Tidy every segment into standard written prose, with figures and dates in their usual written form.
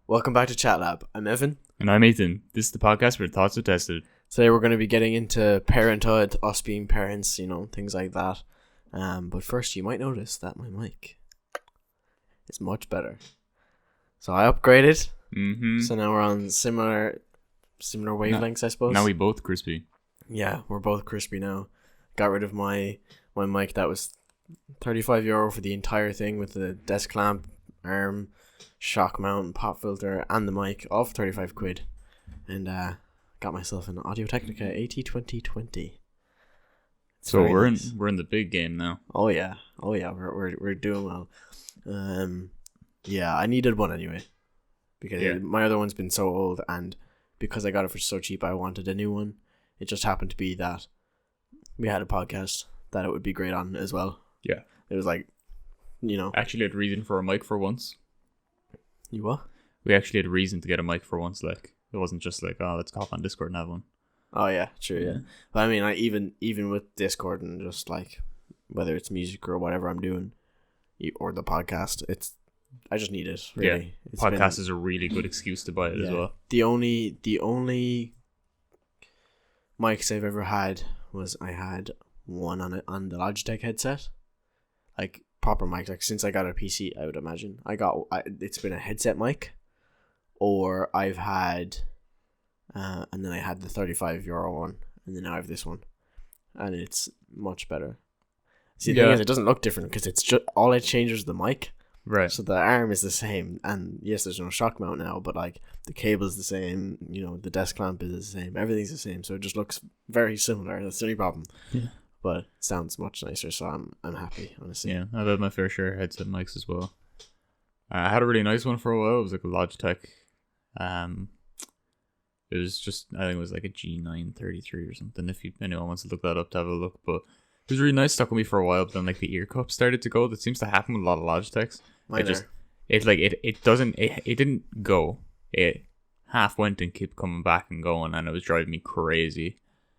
Welcome back to Chat Lab. I'm Evan. And I'm Ethan. This is the podcast where thoughts are tested. Today we're going to be getting into parenthood, us being parents, things like that. But first you might notice that my mic is much better. So I upgraded. Mm-hmm. So now we're on similar wavelengths, I suppose. Now we both crispy. Yeah, we're both crispy now. Got rid of my mic that was €35 for the entire thing with the desk clamp, arm, shock mount, pop filter, and the mic, all for 35 quid. And got myself an Audio-Technica AT2020. So we're in the big game now. Oh yeah, we're doing well. Yeah, I needed one anyway because my other one's been so old, and because I got it for so cheap, I wanted a new one. It just happened to be that we had a podcast that it would be great on as well. Yeah, it was like, actually had reason for a mic for once. You what? We actually had reason to get a mic for once. Like, it wasn't just like, oh, let's hop on Discord and have one. Oh yeah, true. Yeah, but I mean, even with Discord and just like whether it's music or whatever I'm doing, or the podcast, I just need it. Really, yeah. Podcast is a really good excuse to buy it as well. The only mics I've ever had was I had one on the Logitech headset, like proper mics. Like since I got a PC, I would imagine it's been a headset mic, or I've had, and then I had the €35 one, and then now I have this one, and it's much better. See, the thing is, it doesn't look different because it's just all it changes the mic. Right. So the arm is the same, and yes, there's no shock mount now, but like the cable's the same, the desk clamp is the same, everything's the same, so it just looks very similar. That's the only problem. Yeah. But it sounds much nicer, so I'm happy, honestly. Yeah, I've had my fair share of headset mics as well. I had a really nice one for a while. It was like a Logitech. It was just, I think it was like a G933 or something. If anyone wants to look that up, to have a look. But it was really nice, stuck with me for a while. But then like the ear cup started to go. That seems to happen with a lot of Logitechs. It didn't go. It half went and kept coming back and going, and it was driving me crazy.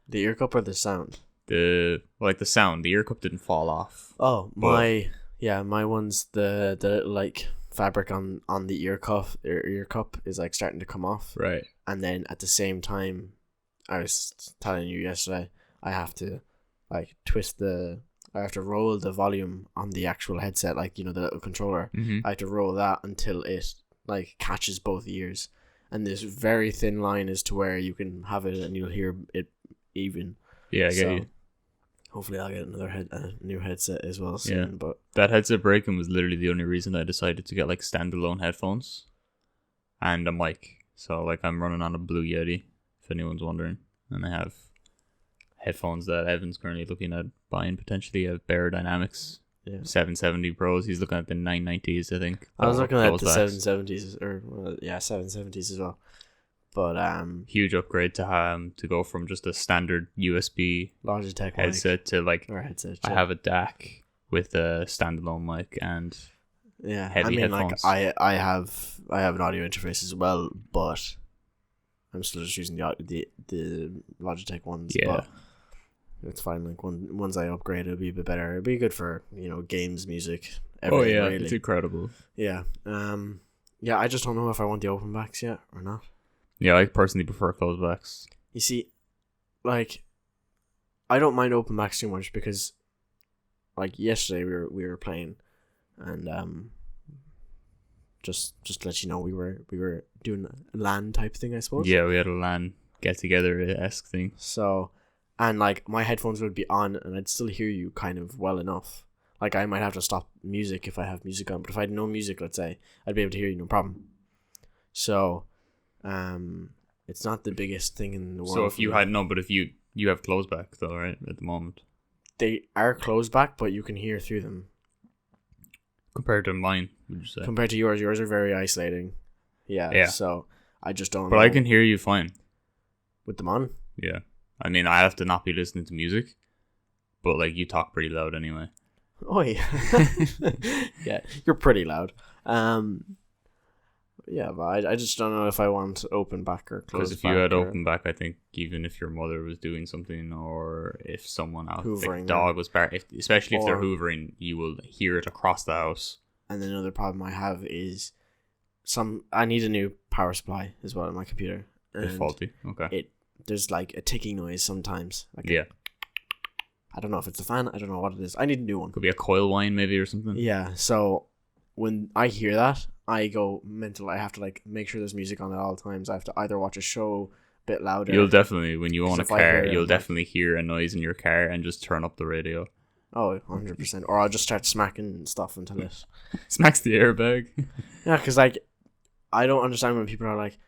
The ear cup or the sound? The sound. The ear cup didn't fall off. Oh, my one's the little like fabric on the ear cup is like starting to come off. Right. And then at the same time, I was telling you yesterday, I have to like I have to roll the volume on the actual headset, like the little controller. Mm-hmm. I have to roll that until it like catches both ears, and this very thin line is to where you can have it and you'll hear it even. Yeah, I get you. Hopefully I'll get a new headset as well soon. Yeah. But that headset breaking was literally the only reason I decided to get like standalone headphones and a mic. So like I'm running on a Blue Yeti, if anyone's wondering, and I have headphones that Evan's currently looking at buying potentially, a Bear Dynamics 770 Pros. He's looking at the 990s, I think. I was looking at the 770s 770s as well. But huge upgrade to go from just a standard USB Logitech headset to like headset. I have a DAC with a standalone mic and heavy headphones. Like I have an audio interface as well, but I'm still just using the Logitech ones. Yeah. But it's fine. Like once I upgrade, it'll be a bit better. It'll be good for games, music, everything. Oh yeah, really. It's incredible. Yeah. Yeah. I just don't know if I want the open backs yet or not. Yeah, I personally prefer closed backs. You see, like, I don't mind open backs too much because, like, yesterday we were playing, and just to let you know, we were doing a LAN type thing, I suppose. Yeah, we had a LAN get together-esque thing. So, and like my headphones would be on, and I'd still hear you kind of well enough. Like I might have to stop music if I have music on, but if I had no music, let's say, I'd be able to hear you no problem. So. It's not the biggest thing in the world. So if you have closed back though, right, at the moment? They are closed back, but you can hear through them. Compared to mine, would you say? Compared to yours are very isolating. Yeah. So I just don't know. But I can hear you fine. With them on? Yeah. I mean, I have to not be listening to music, but like you talk pretty loud anyway. Oh yeah. Yeah, you're pretty loud. Yeah, but I just don't know if I want open back or closed back. Because if you had open back, I think even if your mother was doing something, or if someone else, like dog was barking, especially if they're hoovering, you will hear it across the house. And then another problem I have is I need a new power supply as well on my computer. It's faulty. Okay. There's like a ticking noise sometimes. Like Yeah. I don't know if it's the fan. I don't know what it is. I need a new one. Could be a coil whine maybe or something. Yeah. So when I hear that, I go mental. I have to like make sure there's music on at all times. I have to either watch a show a bit louder. You'll definitely, when you own a if I hear car, it, you'll I'm like- definitely hear a noise in your car and just turn up the radio. Oh, 100%. Or I'll just start smacking stuff until it. Smacks the airbag. Yeah, because like I don't understand when people are like,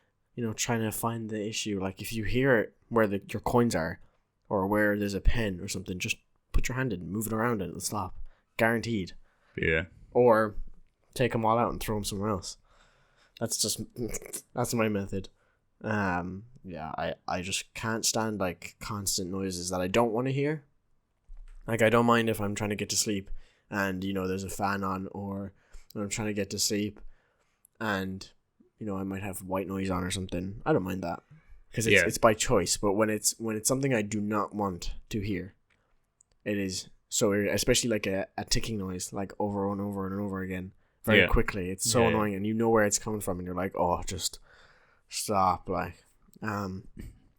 trying to find the issue. Like if you hear where your coins are, or where there's a pen or something, just put your hand in, move it around, and it'll stop. Guaranteed. Yeah. Or take them all out and throw them somewhere else. That's my method. Yeah, I just can't stand like constant noises that I don't want to hear. Like I don't mind if I'm trying to get to sleep and there's a fan on, or when I'm trying to get to sleep and I might have white noise on or something. I don't mind that because it's by choice. But when it's something I do not want to hear, it is so especially like a ticking noise, like over and over and over again, very quickly. It's so annoying, and you know where it's coming from, and you're like, oh, just stop. Like,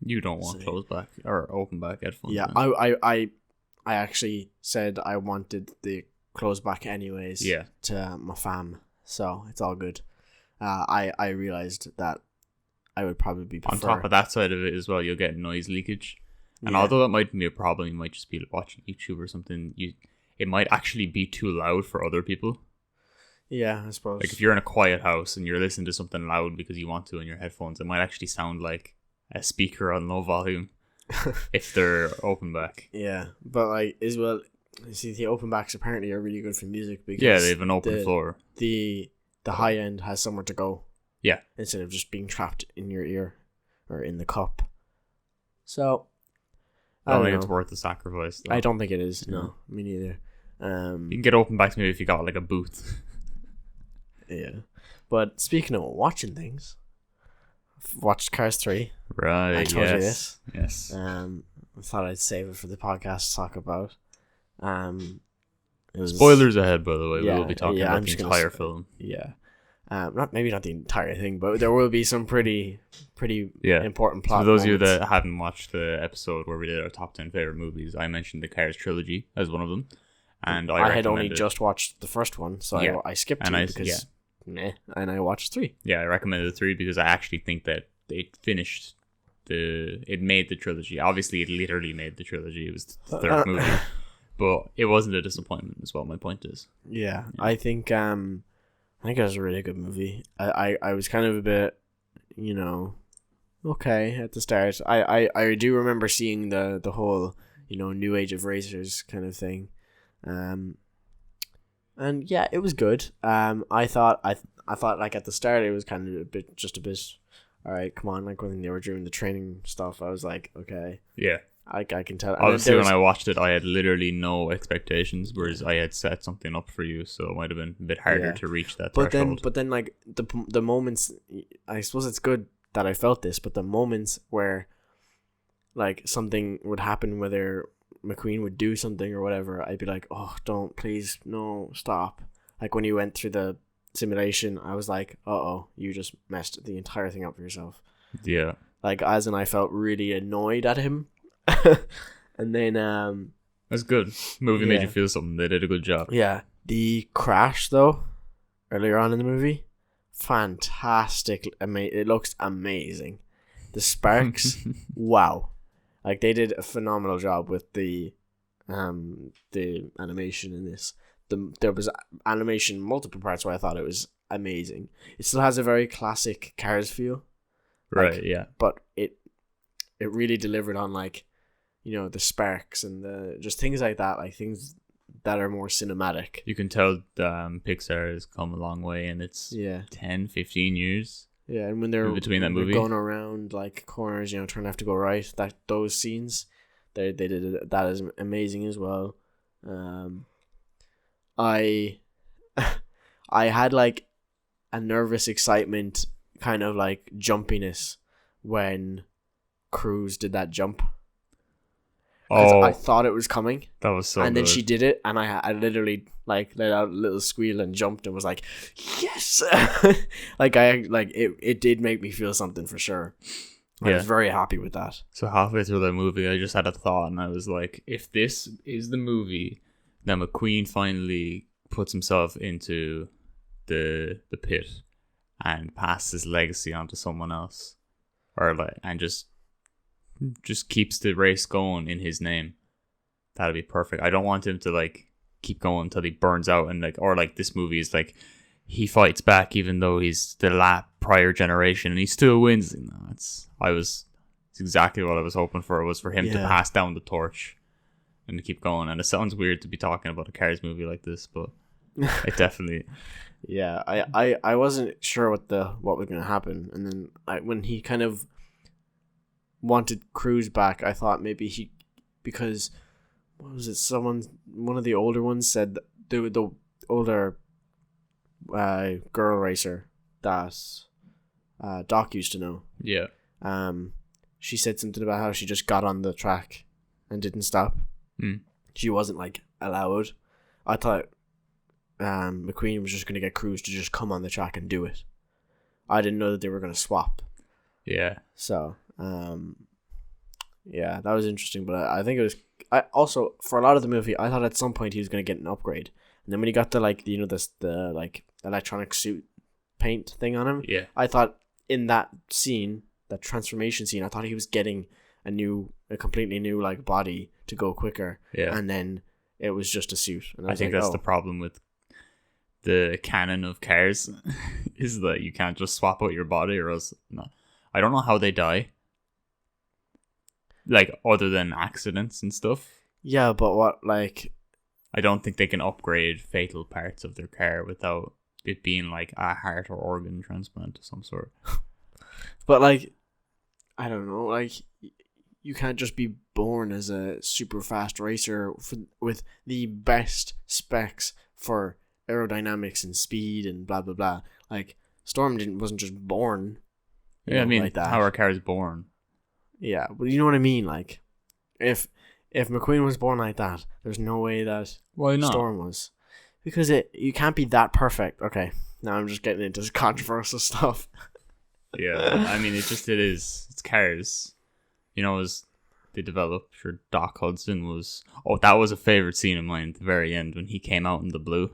you don't want closed back or open back headphones. Yeah, I actually said I wanted the closed back anyways. Yeah. To my fam, so it's all good. I realized that I would probably prefer. On top of that side of it as well, you'll get noise leakage. And although that might be a problem, you might just be watching YouTube or something. It might actually be too loud for other people. Yeah, I suppose. Like if you're in a quiet house and you're listening to something loud because you want to in your headphones, it might actually sound like a speaker on low volume if they're open back. Yeah, but like as well, you see the open backs apparently are really good for music because they have an open floor. The high end has somewhere to go. Yeah. Instead of just being trapped in your ear or in the cup. So I don't think it's worth the sacrifice, though. I don't think it is. No, me neither. You can get open backs maybe if you got like a booth. Yeah. But speaking of watching things, I've watched Cars 3. Right. I told you this. Yes. I thought I'd save it for the podcast to talk about. It was, spoilers ahead, by the way. Yeah, we will be talking about the entire film. Yeah. Maybe not the entire thing, but there will be some pretty important plot. So for those of you moments. that hadn't watched the episode where we did our top 10 favorite movies, I mentioned the Cars trilogy as one of them, and I had only just watched the first one, so Yeah. I skipped And two I- because and I watched 3. Yeah, I recommended 3 because I actually think that it finished it made the trilogy. Obviously, it literally made the trilogy. It was the third movie, but it wasn't a disappointment. Is what my point is. Yeah, I think it was a really good movie. I was kind of a bit, okay at the start. I do remember seeing the whole new age of racers kind of thing, and yeah, it was good. I thought like at the start it was kind of a bit. All right, come on. Like when they were doing the training stuff, I was like, okay, Yeah. I can tell. And Obviously, then when I watched it, I had literally no expectations, whereas I had set something up for you, so it might have been a bit harder to reach that threshold. But then, like the moments, I suppose it's good that I felt this, but the moments where, like, something would happen, whether McQueen would do something or whatever, I'd be like, oh, don't, please, no, stop. Like when you went through the simulation, I was like, uh-oh, you just messed the entire thing up for yourself. Yeah. Like, as in I felt really annoyed at him. And then That's good. Movie made Yeah. you feel something. They did a good job. yeah, the crash though earlier on in the movie, fantastic. It looks amazing. The sparks, wow, like they did a phenomenal job with the animation in this. There was animation multiple parts where I thought it was amazing. It still has a very classic Cars feel, Right, yeah. but it really delivered on, like, the sparks and the just things like that, like things that are more cinematic. You can tell Pixar has come a long way, and it's Yeah, 10, 15 years. yeah, and when they're In between that when they're movie. going around like corners, trying to have to go right. Those scenes, they did that is amazing as well. I had like a nervous excitement, kind of like jumpiness when Cruz did that jump. because I Oh, thought it was coming, that was so and then good. she did it, and I literally like let out a little squeal and jumped and was like, yes, like it did make me feel something for sure. I Yeah. was very happy with that. So halfway through the movie, I just had a thought, and I was like, if this is the movie, then McQueen finally puts himself into the pit and passes his legacy on to someone else, or like, and just keeps the race going in his name. That'd be perfect. I don't want him to like keep going until he burns out, and like, or like this movie is like he fights back even though he's the prior generation and he still wins. No, it's exactly what I was hoping for. It was for him to pass down the torch and to keep going. And it sounds weird to be talking about a Cars movie like this, but it definitely. Yeah, I wasn't sure what was gonna happen, and then when he kind of wanted Cruz back, I thought maybe because what was it? One of the older ones said that the older girl racer that Doc used to know. Yeah. She said something about how she just got on the track and didn't stop. She wasn't like allowed. I thought McQueen was just going to get Cruz to just come on the track and do it. I didn't know that they were going to swap. Yeah. So, yeah, that was interesting. But I think it was. I also, for a lot of the movie, I thought at some point he was going to get an upgrade, and then when he got the the like electronic suit paint thing on him, Yeah. I thought in that scene, that transformation scene, I thought he was getting a completely new like body to go quicker. Yeah. And then it was just a suit. And I think that's the problem with the canon of Cars is that you can't just swap out your body, or else no. I don't know how they die. Like, other than accidents and stuff. Yeah, but what, like... I don't think they can upgrade fatal parts of their car without it being, like, a heart or organ transplant of some sort. But, like, I don't know, like, you can't just be born as a super fast racer with the best specs for aerodynamics and speed and blah, blah, blah. Like, Storm wasn't just born. Yeah, I mean, like that. how our car is born. Yeah, but you know what I mean? Like, if McQueen was born like that, there's no way that Why not? Storm was. Because you can't be that perfect. Okay, now I'm just getting into controversial stuff. Yeah, I mean, it is. It's Cars. You know, as they developed, sure, Doc Hudson was... Oh, that was a favourite scene of mine at the very end when he came out in the blue.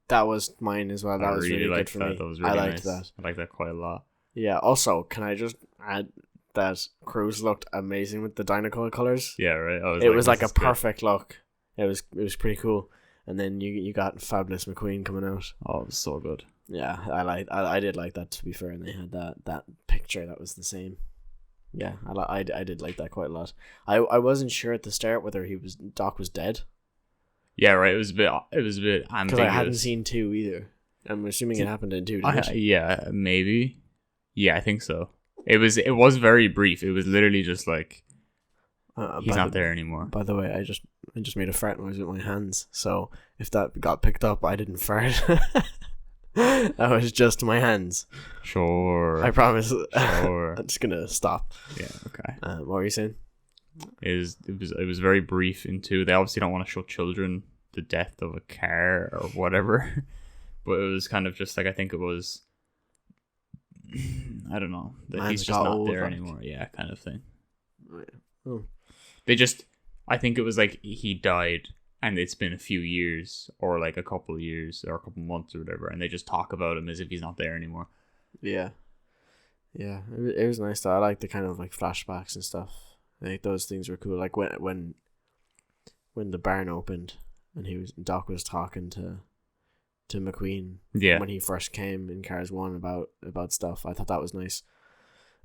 That was mine as well. That was really good for me. That was really I liked nice. that. I like that quite a lot. Yeah, also, can I just add that Cruz looked amazing with the Dynacolor colors? Yeah, right. It was like a perfect look. It was pretty cool. And then you got Fabulous McQueen coming out. Oh, it was so good. Yeah, I did like that, to be fair, and they had that picture that was the same. Yeah, I did like that quite a lot. I wasn't sure at the start whether Doc was dead. Yeah, right. It was a bit ambiguous. Because I hadn't seen 2 either. I'm assuming it happened in 2, didn't it? Yeah, maybe. Yeah, I think so. It was very brief. It was literally just like he's not there anymore. By the way, I just made a fart noise with my hands. So if that got picked up, I didn't fart. That was just my hands. Sure. I promise. Sure. I'm just gonna stop. Yeah. Okay. What were you saying? It was very brief in 2. They obviously don't want to show children the death of a car or whatever, but it was kind of just like, I think it was, I don't know, that he's just not there anymore. Yeah, kind of thing. Oh, yeah. Oh. I think it was like he died and it's been a few years or like a couple of years or a couple of months or whatever, and they just talk about him as if he's not there anymore. Yeah. Yeah, it was nice though. I like the kind of like flashbacks and stuff. I think those things were cool. Like when the barn opened and Doc was talking to McQueen. Yeah. When he first came in Cars 1 about stuff. I thought that was nice.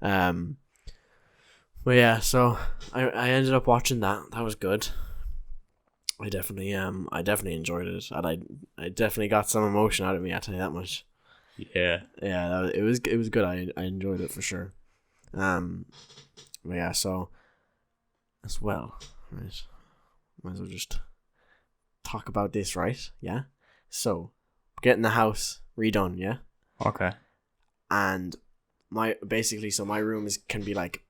But yeah, so I ended up watching that. That was good. I definitely enjoyed it, and I definitely got some emotion out of me. I tell you that much. Yeah. Yeah, it was good. I enjoyed it for sure. But yeah, so as well, right? Might as well just talk about this, right? Yeah. So, getting the house redone, yeah. Okay. And my room can be like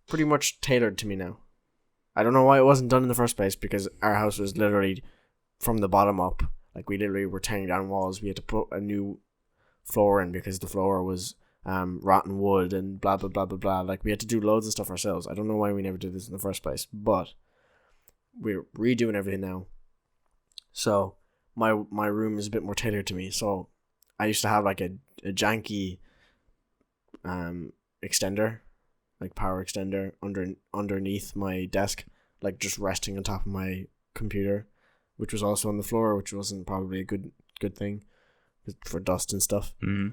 pretty much tailored to me now. I don't know why it wasn't done in the first place, because our house was literally from the bottom up. Like, we literally were tearing down walls. We had to put a new floor in because the floor was rotten wood and blah, blah, blah, blah, blah. Like, we had to do loads of stuff ourselves. I don't know why we never did this in the first place, but we're redoing everything now. So my room is a bit more tailored to me. So I used to have like a janky extender, like power extender underneath my desk, like just resting on top of my computer, which was also on the floor, which wasn't probably a good thing for dust and stuff. Mm-hmm.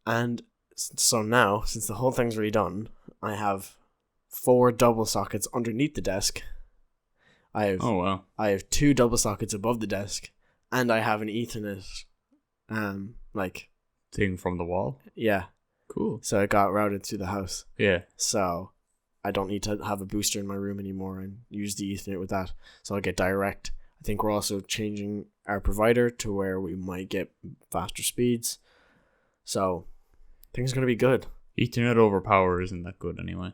And so now, since the whole thing's redone, I have 4 double sockets underneath the desk. I have 2 double sockets above the desk, and I have an Ethernet like thing from the wall. Yeah. Cool. So it got routed through the house. Yeah. So I don't need to have a booster in my room anymore and use the Ethernet with that. So I'll get direct. I think we're also changing our provider to where we might get faster speeds. So things are going to be good. Ethernet over power isn't that good anyway.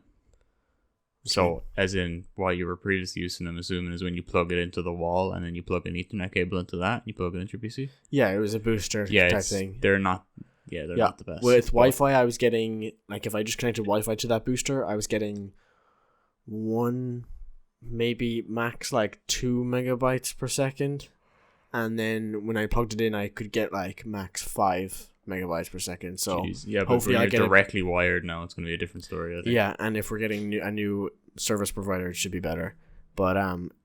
So, as in, what you were previously using, I'm assuming, is when you plug it into the wall and then you plug an Ethernet cable into that and you plug it into your PC? Yeah, it was a booster type thing. They're not the best. With Wi-Fi, I was getting, like, if I just connected Wi-Fi to that booster, I was getting 1, maybe max, like, 2 megabytes per second. And then when I plugged it in, I could get, like, max 5 megabytes per second. So yeah, but hopefully when I you're get directly wired now, it's going to be a different story, I think. Yeah, and if we're getting a new service provider, it should be better. But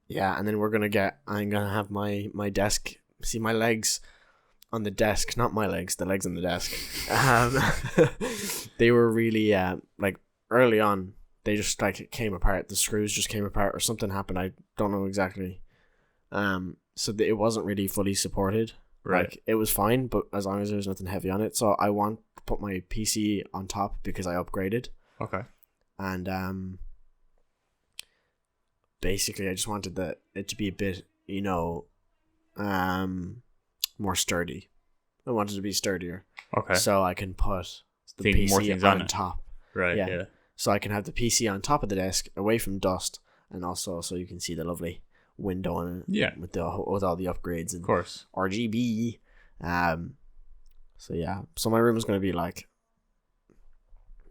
yeah, and then I'm gonna have my desk. See my legs on the desk, not my legs, the legs on the desk. They were really like early on. They just like came apart. The screws just came apart, or something happened. I don't know exactly. So it wasn't really fully supported. Right. Like, it was fine, but as long as there was nothing heavy on it. So I want to put my PC on top because I upgraded. Okay. And basically I just wanted it to be a bit, more sturdy. I wanted it to be sturdier. Okay. So I can put the PC on top. Right, yeah. So I can have the PC on top of the desk, away from dust, and also so you can see the lovely window on it. Yeah. With all the upgrades and of course RGB. So yeah. So my room is going to be like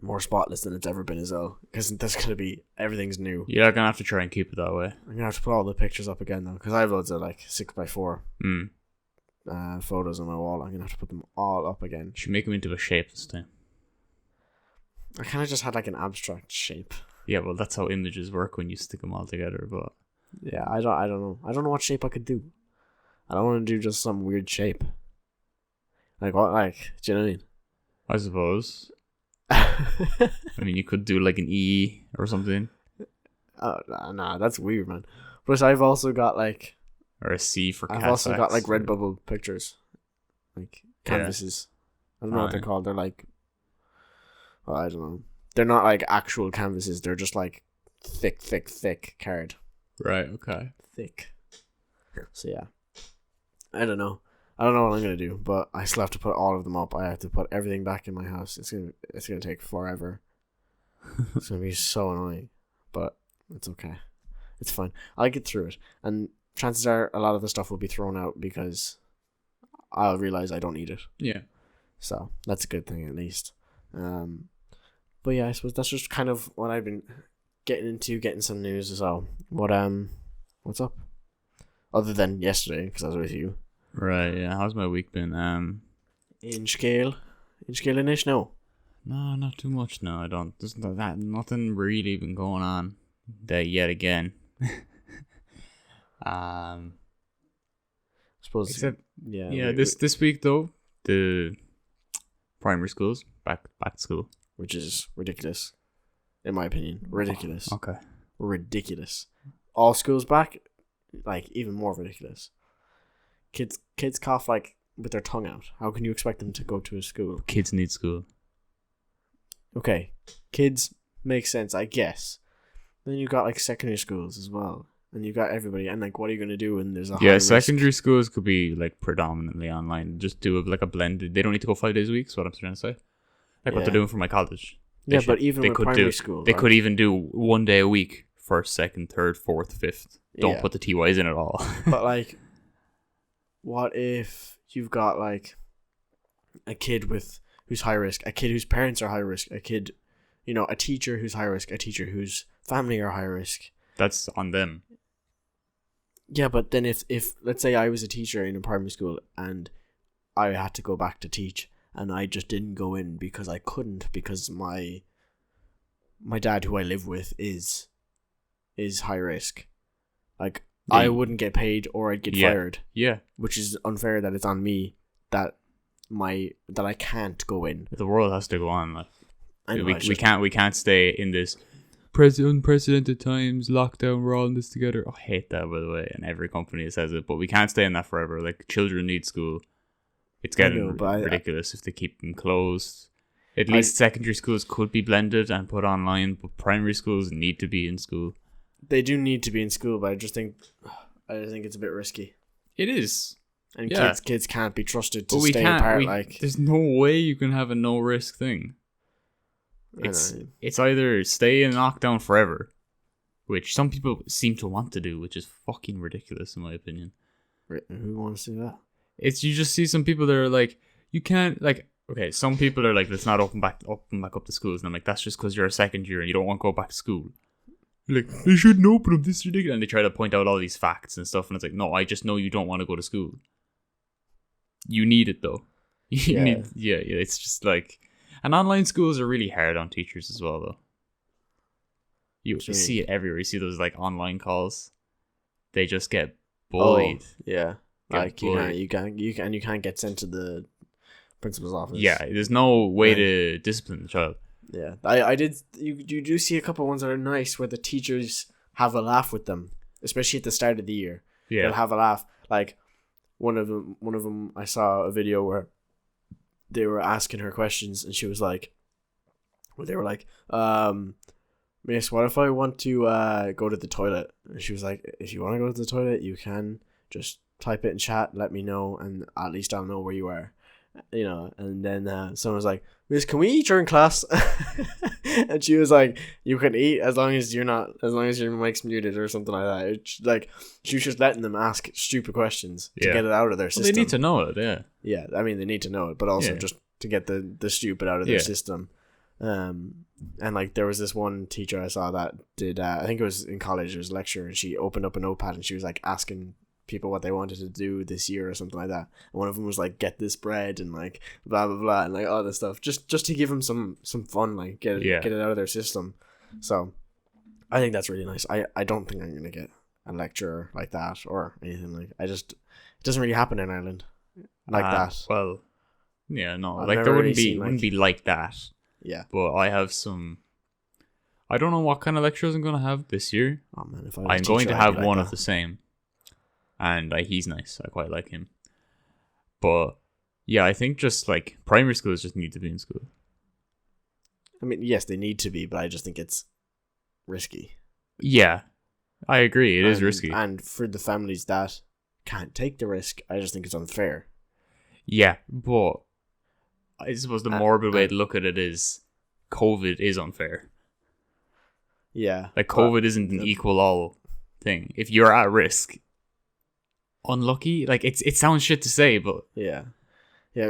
more spotless than it's ever been as well, because there's going to be everything's new. You're gonna have to try and keep it that way. I'm gonna have to put all the pictures up again though, because I have loads of like 6x4 photos on my wall. I'm gonna have to put them all up again. Should make them into a shape this time. I kind of just had like an abstract shape. Yeah, well, that's how images work when you stick them all together. But yeah, I don't know what shape I could do. I don't want to do just some weird shape. Like what? Like, do you know what I mean? I suppose. I mean, you could do like an E or something. Oh, nah, that's weird, man. But I've also got like, or a C for I've also got like Redbubble pictures, like canvases. I don't know what they're called. They're like, well, I don't know. They're not like actual canvases. They're just like thick card. Right. Okay. Thick. So yeah, I don't know what I'm gonna do, but I still have to put all of them up. I have to put everything back in my house. It's gonna take forever. It's gonna be so annoying, but it's okay. It's fine. I'll get through it, and chances are a lot of the stuff will be thrown out because I'll realize I don't need it. Yeah. So that's a good thing at least. But yeah, I suppose that's just kind of what I've been getting some news as well. What's up? Other than yesterday, because I was with you. Right, yeah. How's my week been? In scale inish? No, not too much. No, I don't. There's nothing really been going on there yet again. I suppose. Except, this week though, the primary schools back to school, which is ridiculous, in my opinion. Ridiculous. Oh, okay. Ridiculous. All schools back, like even more ridiculous. Kids cough like with their tongue out. How can you expect them to go to a school? Kids need school. Okay, kids make sense, I guess. Then you got like secondary schools as well, and you got everybody. And like, what are you gonna do when there's a high secondary risk? schools could be like predominantly online. Just do a blended. They don't need to go 5 days a week. Is what I'm trying to say. Like what they're doing for my college. But even with primary school, they could even do 1 day a week first, second, third, fourth, fifth. Don't put the TYs in at all. But like, what if you've got like a kid who's high risk, a kid whose parents are high risk, a kid, a teacher who's high risk, a teacher whose family are high risk. That's on them. Yeah, but then if let's say I was a teacher in a primary school and I had to go back to teach and I just didn't go in because I couldn't, because my dad, who I live with, is high risk. Like, I wouldn't get paid or I'd get fired. Yeah. Which is unfair that it's on me that I can't go in. The world has to go on. Like, we we can't stay in this unprecedented times, lockdown, we're all in this together. I hate that, by the way, and every company says it, but we can't stay in that forever. Like, children need school. It's getting ridiculous if they keep them closed. At least secondary schools could be blended and put online, but primary schools need to be in school. They do need to be in school, but I just think it's a bit risky. It is. And kids can't be trusted to stay apart. There's no way you can have a no risk thing. It's either stay in lockdown forever, which some people seem to want to do, which is fucking ridiculous in my opinion. Who wants to do that? You just see some people that are like, you can't, like, okay, some people are like, let's not open back up the schools, and I'm like, that's just because you're a second year and you don't want to go back to school. Like, they shouldn't open them, this is ridiculous. And they try to point out all these facts and stuff, and it's like, no, I just know you don't want to go to school. You need it though. It's just like, and online schools are really hard on teachers as well though. You see it everywhere. You see those like online calls. They just get bullied. Oh, yeah. Like you can't get sent to the principal's office. Yeah, there's no way to discipline the child. Yeah, I did. You do see a couple of ones that are nice where the teachers have a laugh with them, especially at the start of the year. Yeah, they'll have a laugh. Like one of them, I saw a video where they were asking her questions, and she was like, they were like, Miss, what if I want to go to the toilet? And she was like, if you want to go to the toilet, you can just type it in chat, let me know, and at least I'll know where you are. And then someone was like, Miss, can we eat during class? And she was like, you can eat as long as your mic's muted or something like that. It's like, she was just letting them ask stupid questions to get it out of their system. They need to know it, yeah. Yeah, I mean, they need to know it, but also just to get the stupid out of their system. And like, there was this one teacher I saw that did, I think it was in college, it was a lecture, and she opened up a notepad and she was like asking people what they wanted to do this year or something like that. And one of them was like, get this bread and like blah blah blah and like all this stuff, just to give them some fun, like get it out of their system. So I think that's really nice. I don't think I'm gonna get a lecture like that or anything like. It doesn't really happen in Ireland like that. Well, yeah, no, I've like there wouldn't be like that. Yeah, but I have some. I don't know what kind of lectures I'm gonna have this year. Oh man, if I'm going to have one of the same. And he's nice. I quite like him. But yeah, I think just like primary schools just need to be in school. I mean, yes, they need to be, but I just think it's risky. Yeah, I agree. It is risky. And for the families that can't take the risk, I just think it's unfair. Yeah, but I suppose the morbid way to look at it is COVID is unfair. Yeah. Like COVID isn't an equal all thing. If you're at risk, unlucky, like it sounds shit to say, but yeah,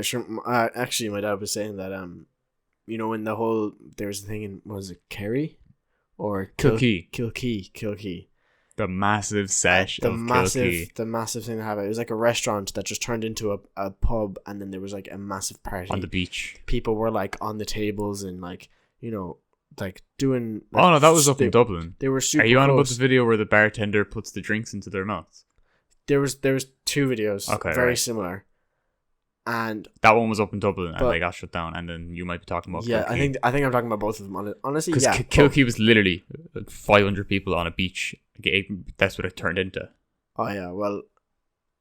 sure. Actually, my dad was saying that when there was a thing in, was it Kerry or Kilkee, the massive sesh of Kilkee. The massive thing that happened. It was like a restaurant that just turned into a pub, and then there was like a massive party on the beach. People were like on the tables and like like doing. Like, oh no, that was up in Dublin. They were super. Are you on close. about the video where the bartender puts the drinks into their mouths? There was two videos, very similar, and that one was up in Dublin and they got shut down. And then you might be talking about Kilkee. I think I'm talking about both of them. Honestly, because Kilkee was literally 500 people on a beach. That's what it turned into. Oh yeah, well,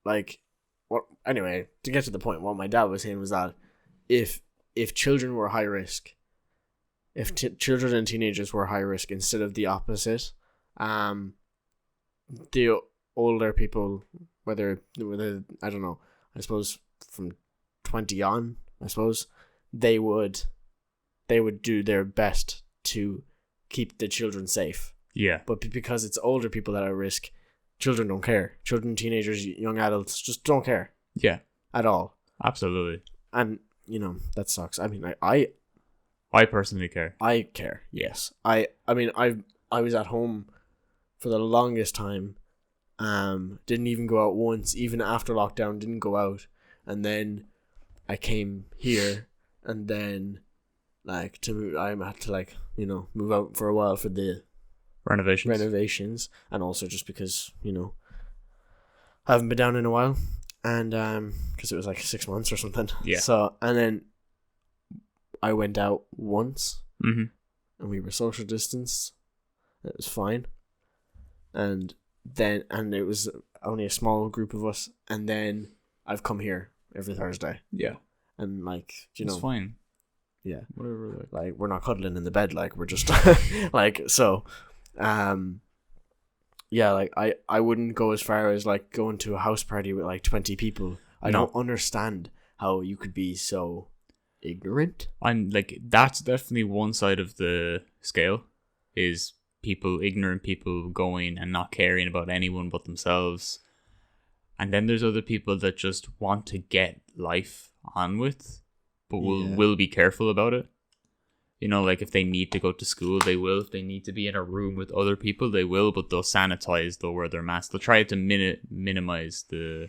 like, what? Anyway, to get to the point, what my dad was saying was that if children were high risk, if children and teenagers were high risk instead of the opposite, the older people, whether I don't know, I suppose from 20 on, I suppose they would do their best to keep the children safe. Yeah. But because it's older people that are at risk, children don't care. Children, teenagers, young adults just don't care Yeah. at all. Absolutely. And, that sucks. I mean, I personally care. I care. Yes. I mean, I was at home for the longest time. Didn't even go out once, even after lockdown, didn't go out. And then I came here, and then like to move, I had to like, move out for a while for the renovations, and also just because, I haven't been down in a while, and because it was like 6 months or something. Yeah. So, and then I went out once, Mm-hmm. and we were social distanced. It was fine. And it was only a small group of us, and then I've come here every Thursday. Yeah. And like, it's fine. Yeah. Whatever. Like we're not cuddling in the bed, like we're just like, so yeah, like I wouldn't go as far as like going to a house party with like 20 people. I don't understand how you could be so ignorant. I'm like, that's definitely one side of the scale, is ignorant people going and not caring about anyone but themselves. And then there's other people that just want to get life on with, but will be careful about it. Like if they need to go to school, they will. If they need to be in a room with other people, they will, but they'll sanitize, they'll wear their mask. They'll try to minimize the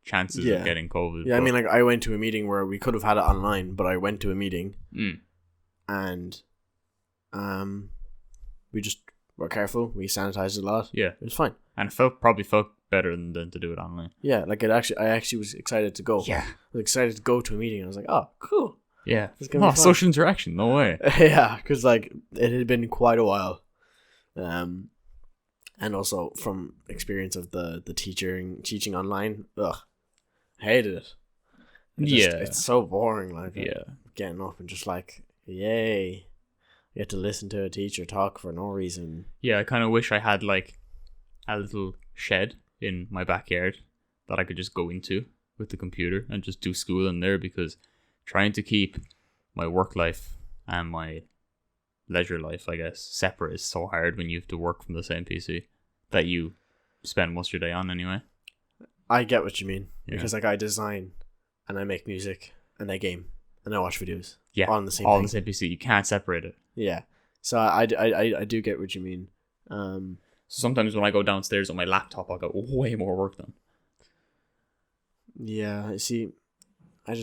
chances of getting COVID. Yeah, I mean, like I went to a meeting where we could have had it online, but I went to a meeting and we just were careful. We sanitized a lot. Yeah. It was fine. And it probably felt better than to do it online. Yeah, like I actually was excited to go. Yeah. I was excited to go to a meeting. I was like, oh, cool. Yeah. Social interaction. No way. Yeah, because like it had been quite a while. And also from experience of the teaching online, hated it. It's so boring. Like getting up and just like, yay, you have to listen to a teacher talk for no reason. Yeah, I kind of wish I had like a little shed in my backyard that I could just go into with the computer and just do school in there, because trying to keep my work life and my leisure life, I guess, separate is so hard when you have to work from the same PC that you spend most of your day on anyway. I get what you mean, because like I design and I make music and I game and I watch videos. Yeah, all on the same PC. You can't separate it. Yeah, so I do get what you mean. So sometimes when I go downstairs on my laptop, I'll get way more work done. Yeah, I see. I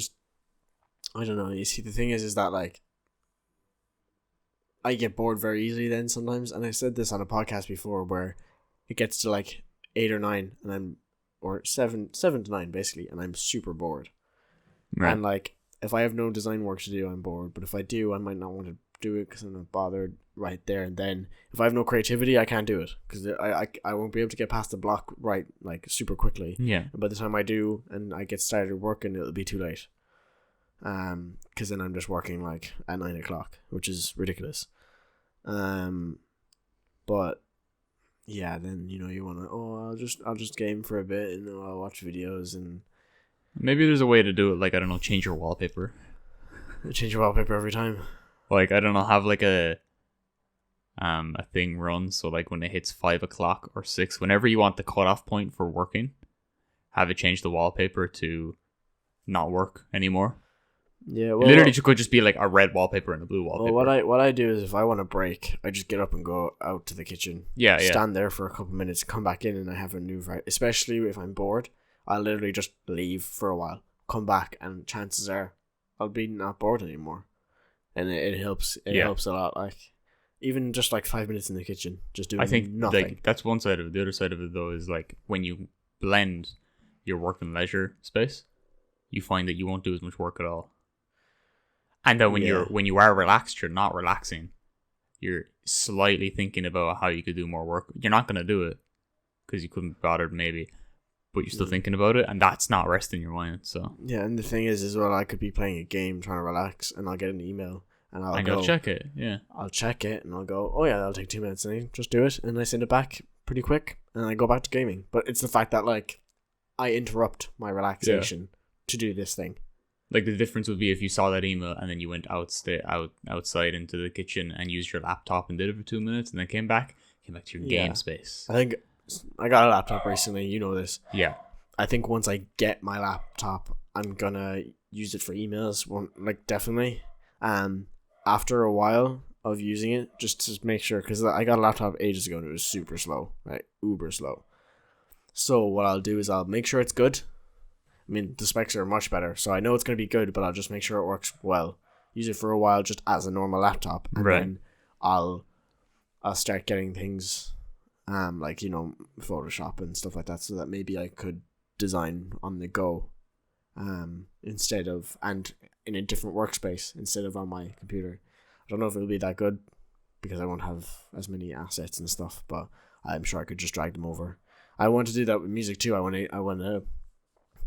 don't know. You see, the thing is that like I get bored very easily then sometimes, and I said this on a podcast before where it gets to like 8 or 9, and or 7 to 9 basically, and I'm super bored. Right. And like if I have no design work to do, I'm bored. But if I do, I might not want to do it because I'm not bothered right there and then. If I have no creativity, I can't do it because I won't be able to get past the block right like super quickly. Yeah. And by the time I do and I get started working, it'll be too late. Because then I'm just working like at 9 o'clock, which is ridiculous. But yeah, then you want to I'll just game for a bit and I'll watch videos and maybe there's a way to do it, like I don't know, change your wallpaper. Change your wallpaper every time. Like I don't know, have like a thing run so like when it hits 5 o'clock or 6, whenever you want the cutoff point for working, have it change the wallpaper to not work anymore. Yeah, well, literally it could just be like a red wallpaper and a blue wallpaper. Well, what I do is if I want a break, I just get up and go out to the kitchen. Yeah, stand there for a couple of minutes, come back in, and I have a new especially if I'm bored, I'll literally just leave for a while, come back, and chances are I'll be not bored anymore, and it helps. It helps a lot. Like even just like 5 minutes in the kitchen, just doing nothing. Like that's one side of it. The other side of it though is like when you blend your work and leisure space, you find that you won't do as much work at all. And then when you are relaxed, you're not relaxing. You're slightly thinking about how you could do more work. You're not going to do it because you couldn't be bothered maybe, but you're still thinking about it, and that's not resting your mind. So yeah, and the thing is as well, I could be playing a game trying to relax, and I'll get an email, and I'll check it. Yeah, I'll check it, and I'll go, oh yeah, that'll take 2 minutes, and I just do it, and I send it back pretty quick, and I go back to gaming. But it's the fact that like I interrupt my relaxation to do this thing. Like the difference would be if you saw that email and then you went outside into the kitchen and used your laptop and did it for 2 minutes and then came back getting back to your Yeah. game space. I think I got a laptop recently. You know this. Yeah. I think once I get my laptop, I'm gonna use it for emails. Like definitely. After a while of using it, just to make sure, because I got a laptop ages ago and it was super slow, right? Uber slow. So what I'll do is I'll make sure it's good. I mean, the specs are much better, so I know it's gonna be good, but I'll just make sure it works well. Use it for a while just as a normal laptop, and then I'll start getting things, like Photoshop and stuff like that, so that maybe I could design on the go, instead of and in a different workspace instead of on my computer. I don't know if it'll be that good because I won't have as many assets and stuff, but I'm sure I could just drag them over. I want to do that with music too. I want to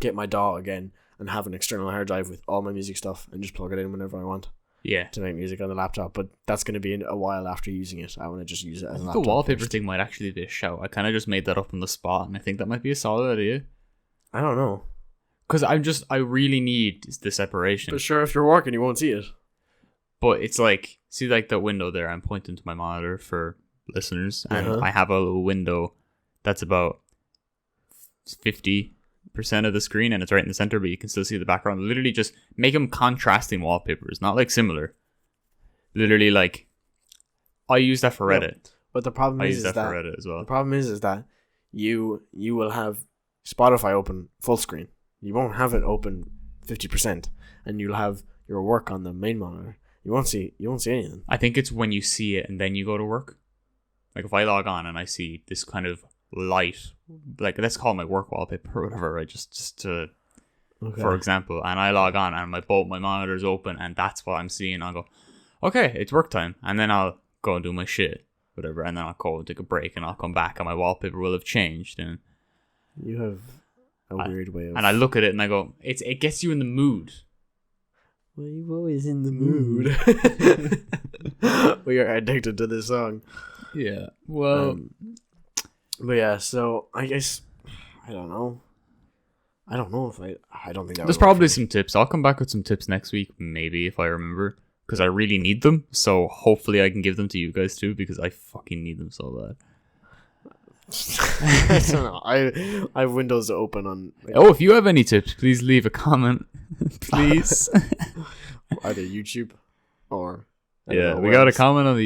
get my DAW again and have an external hard drive with all my music stuff and just plug it in whenever I want. Yeah. To make music on the laptop, but that's going to be a while after using it. I want to just use it as a laptop. The wallpaper thing might actually be a shout. I kind of just made that up on the spot, and I think that might be a solid idea. I don't know. Because I really need the separation. But sure, if you're working, you won't see it. But it's like, see like that window there, I'm pointing to my monitor for listeners, and I have a little window that's about 50% of the screen, and it's right in the center, but you can still see the background. Literally just make them contrasting wallpapers, not like similar. Literally, like, I use that for Reddit. But the problem I is use that that for Reddit as well. the problem is that you will have Spotify open full screen. You won't have it open 50%, and you'll have your work on the main monitor. You won't see anything. I think it's when you see it and then you go to work. Like if I log on and I see this kind of light, like let's call it my work wallpaper or whatever, right? Just to, for example, and I log on and both my monitors open and that's what I'm seeing. I'll go, okay, it's work time, and then I'll go and do my shit, whatever, and then I'll go and take a break and I'll come back and my wallpaper will have changed. And you have a weird way of. And I look at it and I go, it gets you in the mood. Well, you're always in the mood. We are addicted to this song. Yeah. Well, but yeah, so I guess I don't know. I don't know if I don't think that there's probably some tips. I'll come back with some tips next week, maybe, if I remember, because I really need them. So hopefully I can give them to you guys too, because I fucking need them so bad. I don't know. I have Windows open on. Oh, if you have any tips, please leave a comment. Please. Either YouTube or yeah, we got a comment on or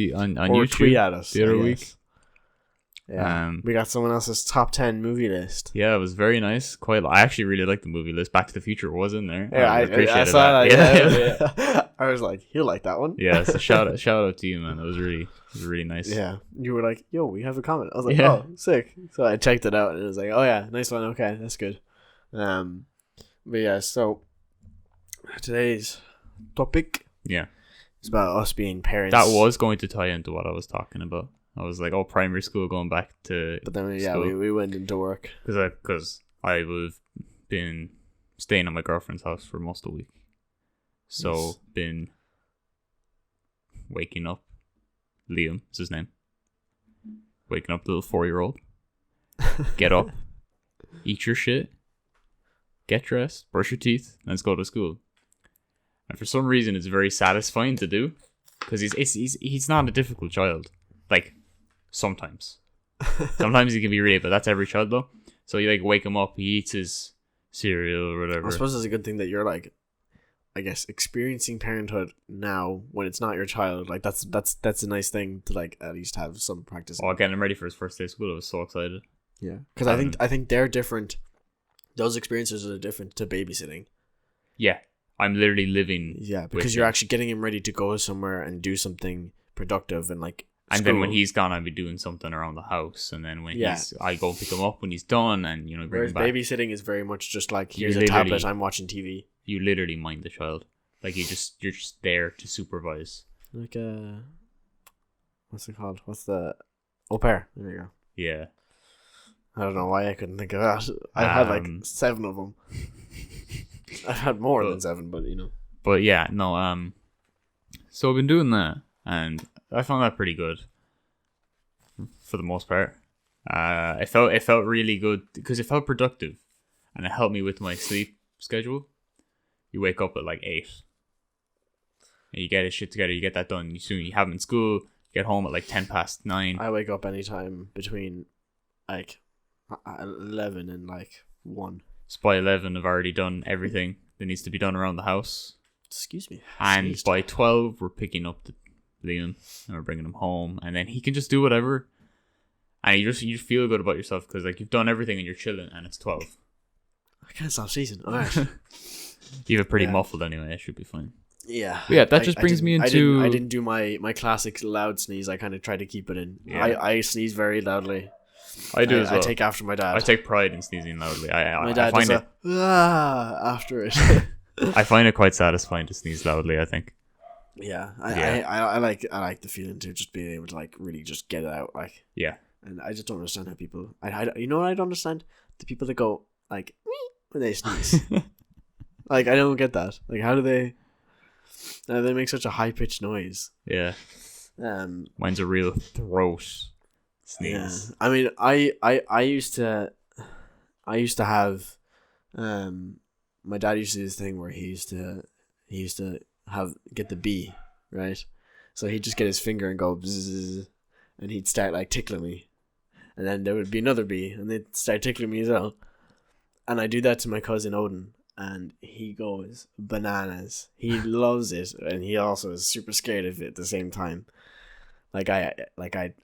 YouTube. Tweet at us the other week. Yeah, we got someone else's top 10 movie list. Yeah, it was very nice. I actually really liked the movie list. Back to the Future was in there. Yeah, I appreciated saw that. Yeah. I was like, he'll like that one. Yeah, so shout out to you, man. That was really nice. Yeah, you were like, yo, we have a comment. I was like, oh, sick. So I checked it out and it was like, oh yeah, nice one. Okay, that's good. But yeah, so today's topic, it's about us being parents. That was going to tie into what I was talking about. I was like, primary school, going back to. But then we went into work because I would have been staying at my girlfriend's house for most of the week, so been waking up. Liam is his name. Waking up the little 4-year-old. Get up, eat your shit, get dressed, brush your teeth, and let's go to school. And for some reason, it's very satisfying to do because he's not a difficult child. Like sometimes he can be really, but that's every child though. So you like wake him up, he eats his cereal or whatever. I suppose it's a good thing that you're like, I guess, experiencing parenthood now when it's not your child. Like that's a nice thing to like at least have some practice. Oh, getting him ready for his first day of school, I was so excited. Yeah, because I think they're different. Those experiences are different to babysitting. Yeah, I'm literally living. Yeah, because you're actually getting him ready to go somewhere and do something productive and like. And then when he's gone, I'd be doing something around the house. And then when I go pick him up when he's done, and bring whereas him back. Babysitting is very much just like, here's a tablet, I'm watching TV. You literally mind the child, like you're just there to supervise. Like what's it called? What's the au pair? There you go. Yeah. I don't know why I couldn't think of that. I've had like 7 of them. I've had more than 7, but But yeah, no. So I've been doing that, and I found that pretty good for the most part. It felt really good because it felt productive, and it helped me with my sleep schedule. You wake up at like 8, and you get his shit together. You get that done. You have him in school. You get home at like 9:10. I wake up anytime between like 11 and like 1. So by 11, I've already done everything that needs to be done around the house. Excuse me. And Sneezed. by 12, we're picking up Liam and we're bringing him home. And then he can just do whatever. And you feel good about yourself because like you've done everything and you're chilling and it's 12. I can't stop sneezing. All right. You have it pretty muffled anyway. It should be fine. Yeah. But yeah, that just brings me into... I didn't do my classic loud sneeze. I kind of tried to keep it in. Yeah. I sneeze very loudly. I do as well. I take after my dad. I take pride in sneezing loudly. My dad I find does it after it. I find it quite satisfying to sneeze loudly, I think. Yeah. I like the feeling to just being able to like really just get it out, like. Yeah. And I just don't understand how people. You know what I don't understand? The people that go like when they sneeze. Like I don't get that. Like how do they? They make such a high pitched noise. Yeah. Mine's a real throat sneeze. Yeah. I mean, I used to have, my dad used to do this thing where he used to get the bee, right? So he'd just get his finger and go bzzz, and he'd start like tickling me. And then there would be another bee, and they'd start tickling me as well. And I do that to my cousin Odin, and he goes bananas. He loves it, and he also is super scared of it at the same time. I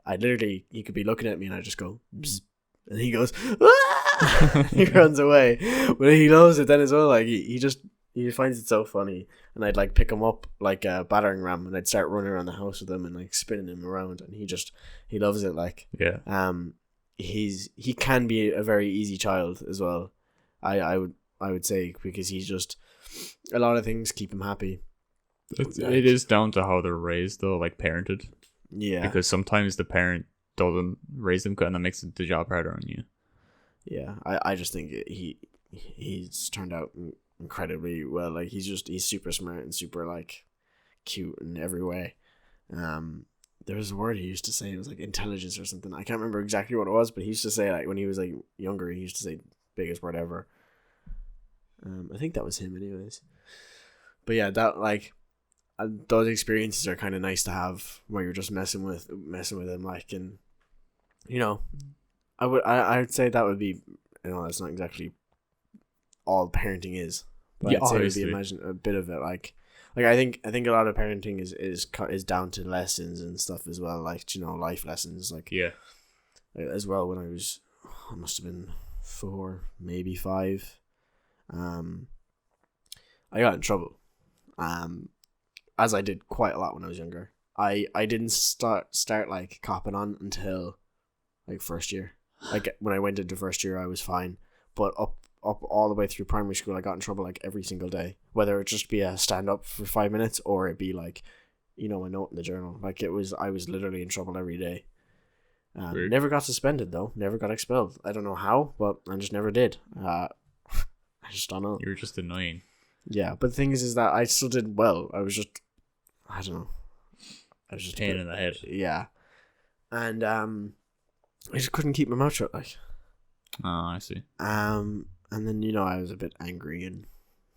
literally, he could be looking at me, and I just go, bzz, and he goes, ah! He runs away. But he loves it then as well. Like he finds it so funny, and I'd like pick him up like a battering ram, and I'd start running around the house with him and like spinning him around, and he loves it. Like he can be a very easy child as well. I would say, because he's just, a lot of things keep him happy. It is down to how they're raised though, like parented. Yeah. Because sometimes the parent doesn't raise them, and that makes the job harder on you. Yeah, I just think he's turned out incredibly well. Like he's super smart and super like cute in every way. There was a word he used to say, it was like intelligence or something. I can't remember exactly what it was, but he used to say, like when he was like younger, he used to say biggest word ever. I think that was him anyways. But yeah, that like those experiences are kind of nice to have, where you're just messing with him, like, and you know, I would say that would be, you know, that's not exactly all parenting is, but yeah, I'd say obviously. it would be, imagine a bit of it, like I think a lot of parenting is down to lessons and stuff as well, like, you know, life lessons, like, yeah, as well. When I must have been 4, maybe 5, I got in trouble, as I did quite a lot when I was younger. I didn't start like copping on until like first year. Like when I went into first year, I was fine, but up all the way through primary school, I got in trouble like every single day, whether it just be a stand up for 5 minutes or it be like, you know, a note in the journal. Like I was literally in trouble every day. Never got suspended though. Never got expelled. I don't know how, but I just never did. I just don't know. You were just annoying. Yeah, but the thing is that I still did well. I was just, I don't know. I was just pain in the head. Yeah, and I just couldn't keep my mouth shut. Like, oh, I see. And then, you know, I was a bit angry and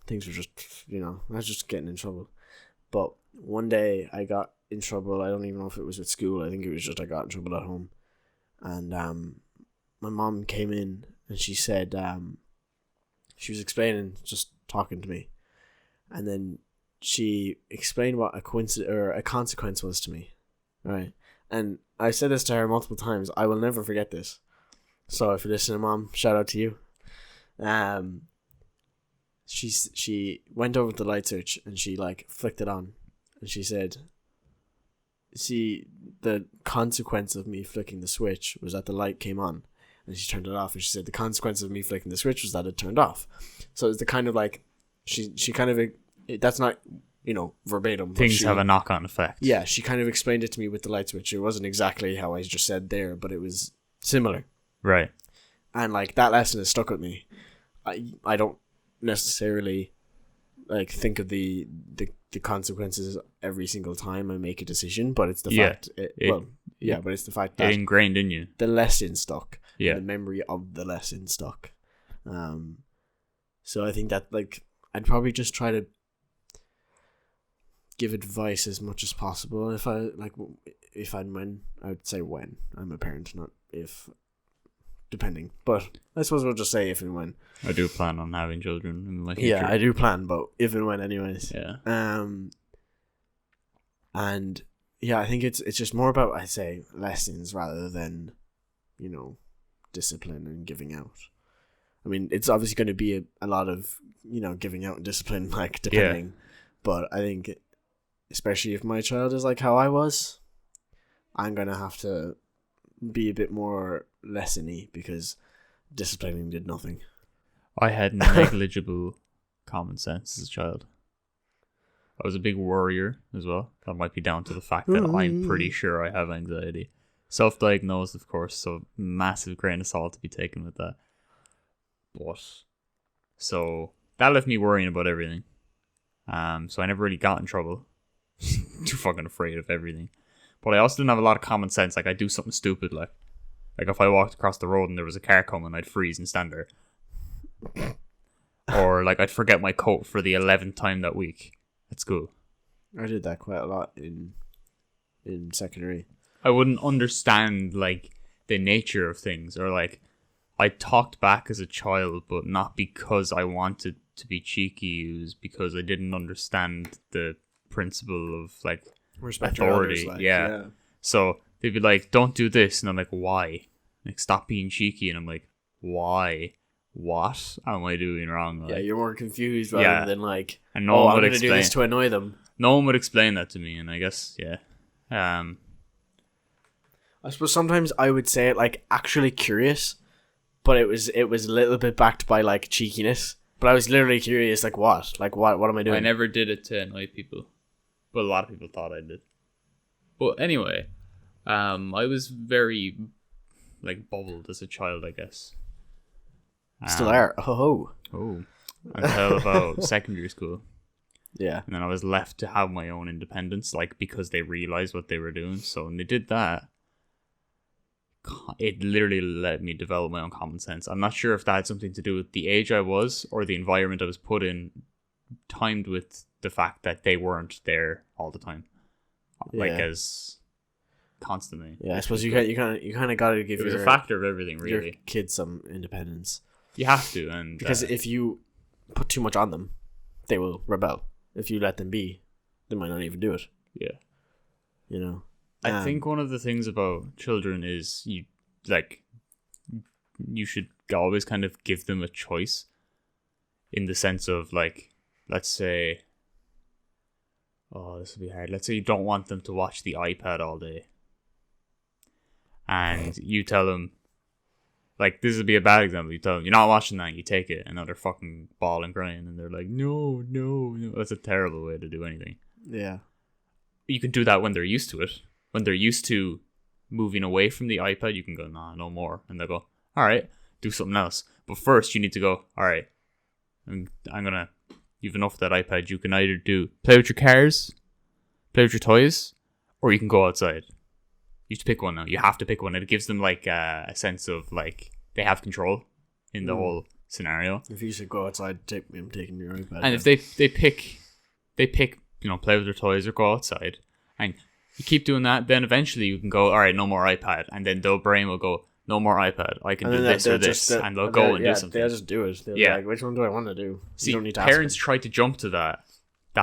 things were just, you know, I was just getting in trouble. But one day I got in trouble. I don't even know if it was at school. I think it was just I got in trouble at home. And my mom came in and she said, she was explaining, just talking to me. And then she explained what a consequence was to me. Right? And I said this to her multiple times. I will never forget this. So if you're listening, Mom, shout out to you. She went over to the light switch and she like flicked it on, and she said, see, the consequence of me flicking the switch was that the light came on, and she turned it off, and she said the consequence of me flicking the switch was that it turned off. So it's the kind of like she kind of, that's not, you know, verbatim, Things have a knock-on effect. Yeah, she kind of explained it to me with the light switch. It wasn't exactly how I just said there, but it was similar. Right. And like that lesson has stuck with me. I don't necessarily like think of the consequences every single time I make a decision, but it's the fact. But it's the fact that it ingrained in you. The lesson stuck. Yeah. The memory of the lesson stuck. So I think that like I'd probably just try to give advice as much as possible. If and when, I would say when. I'm a parent, not if, depending. But I suppose we'll just say if and when. I do plan on having children in my future. Yeah, I do plan, but if and when, anyways. Yeah. And yeah, I think it's just more about, I say, lessons rather than, discipline and giving out. I mean, it's obviously going to be a lot of, giving out and discipline, like, depending. Yeah. But I think, especially if my child is like how I was, I'm going to have to be a bit more lessony because disciplining did nothing. I had negligible common sense as a child. I was a big worrier as well. That might be down to the fact that I'm pretty sure I have anxiety. Self-diagnosed, of course, so massive grain of salt to be taken with that. But so that left me worrying about everything. So I never really got in trouble. Too fucking afraid of everything. But I also didn't have a lot of common sense. Like, I'd do something stupid, like if I walked across the road and there was a car coming, I'd freeze and stand there. Or like I'd forget my coat for the 11th time that week at school. I did that quite a lot in secondary. I wouldn't understand like the nature of things, or like I talked back as a child, but not because I wanted to be cheeky. It was because I didn't understand the principle of like respect authority. Others, yeah. So they'd be like, "Don't do this," and I'm like, "Why?" Like, stop being cheeky, and I'm like, "Why? What am I doing wrong?" Like, yeah, you're more confused rather than like, and no one would I'm going to do this to annoy them. No one would explain that to me, and I guess I suppose sometimes I would say it like actually curious, but it was a little bit backed by like cheekiness. But I was literally curious, like what am I doing? I never did it to annoy people, but a lot of people thought I did. But anyway, I was very like bubbled as a child, I guess. Still are. Oh. Until about secondary school. Yeah. And then I was left to have my own independence, like, because they realized what they were doing. So when they did that, it literally let me develop my own common sense. I'm not sure if that had something to do with the age I was or the environment I was put in, timed with the fact that they weren't there all the time, like as constantly. Yeah, I suppose you kind of got to give. It was a factor of everything, really. Your kids some independence. You have to, and because if you put too much on them, they will rebel. If you let them be, they might not even do it. Yeah, I think one of the things about children is you should always kind of give them a choice, in the sense of like, let's say, this will be hard. Let's say you don't want them to watch the iPad all day, and you tell them, like, this would be a bad example. You tell them, you're not watching that, you take it, and now they're fucking bawling, crying, and they're like, no. That's a terrible way to do anything. Yeah. You can do that when they're used to it. When they're used to moving away from the iPad, you can go, nah, no more. And they'll go, all right, do something else. But first, you need to go, all right, you've enough of that iPad. You can either play with your cars, play with your toys, or you can go outside. You have to pick one now. You have to pick one. It gives them like a sense of like they have control in the whole scenario. If you should go outside, I'm taking your iPad. And if they pick, play with their toys or go outside, and you keep doing that, then eventually you can go, all right, no more iPad, and then their brain will go, no more iPad. I can do this or this, and they'll go and do something. They'll just do it. They'll be like, which one do I want to do? See, you don't need to parents ask try to jump to that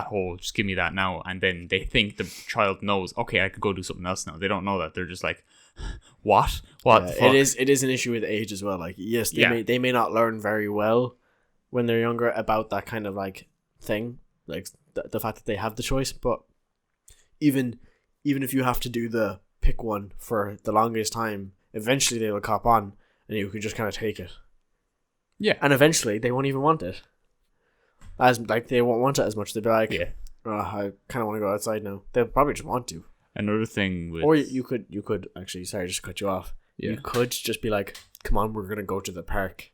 whole, just give me that now, and then they think the child knows, okay, I could go do something else now. They don't know that. They're just like, what the fuck? It is an issue with age as well. Like, yes, they may not learn very well when they're younger about that kind of like thing, like the fact that they have the choice. But even if you have to do the pick one for the longest time, eventually they will cop on, and you can just kind of take it. Yeah, and eventually they won't even want it. As like they won't want it as much. They'll be like, I kind of want to go outside now. They'll probably just want to. Another thing with... Or you could actually, sorry, just cut you off. Yeah. You could just be like, come on, we're going to go to the park.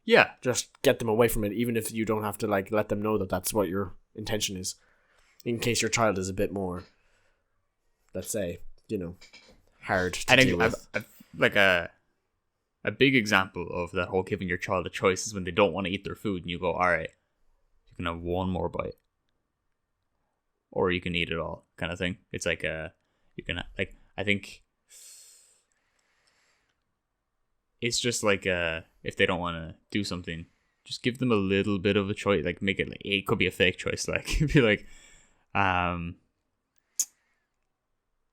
Yeah. Just get them away from it, even if you don't have to like let them know that that's what your intention is. In case your child is a bit more, let's say, hard to deal with. Like a big example of that whole giving your child a choice is when they don't want to eat their food and you go, all right, you can have one more bite. or you can eat it all kind of thing. It's like you can like I think it's just like if they don't want to do something, just give them a little bit of a choice. Like make it like it could be a fake choice. Like be like,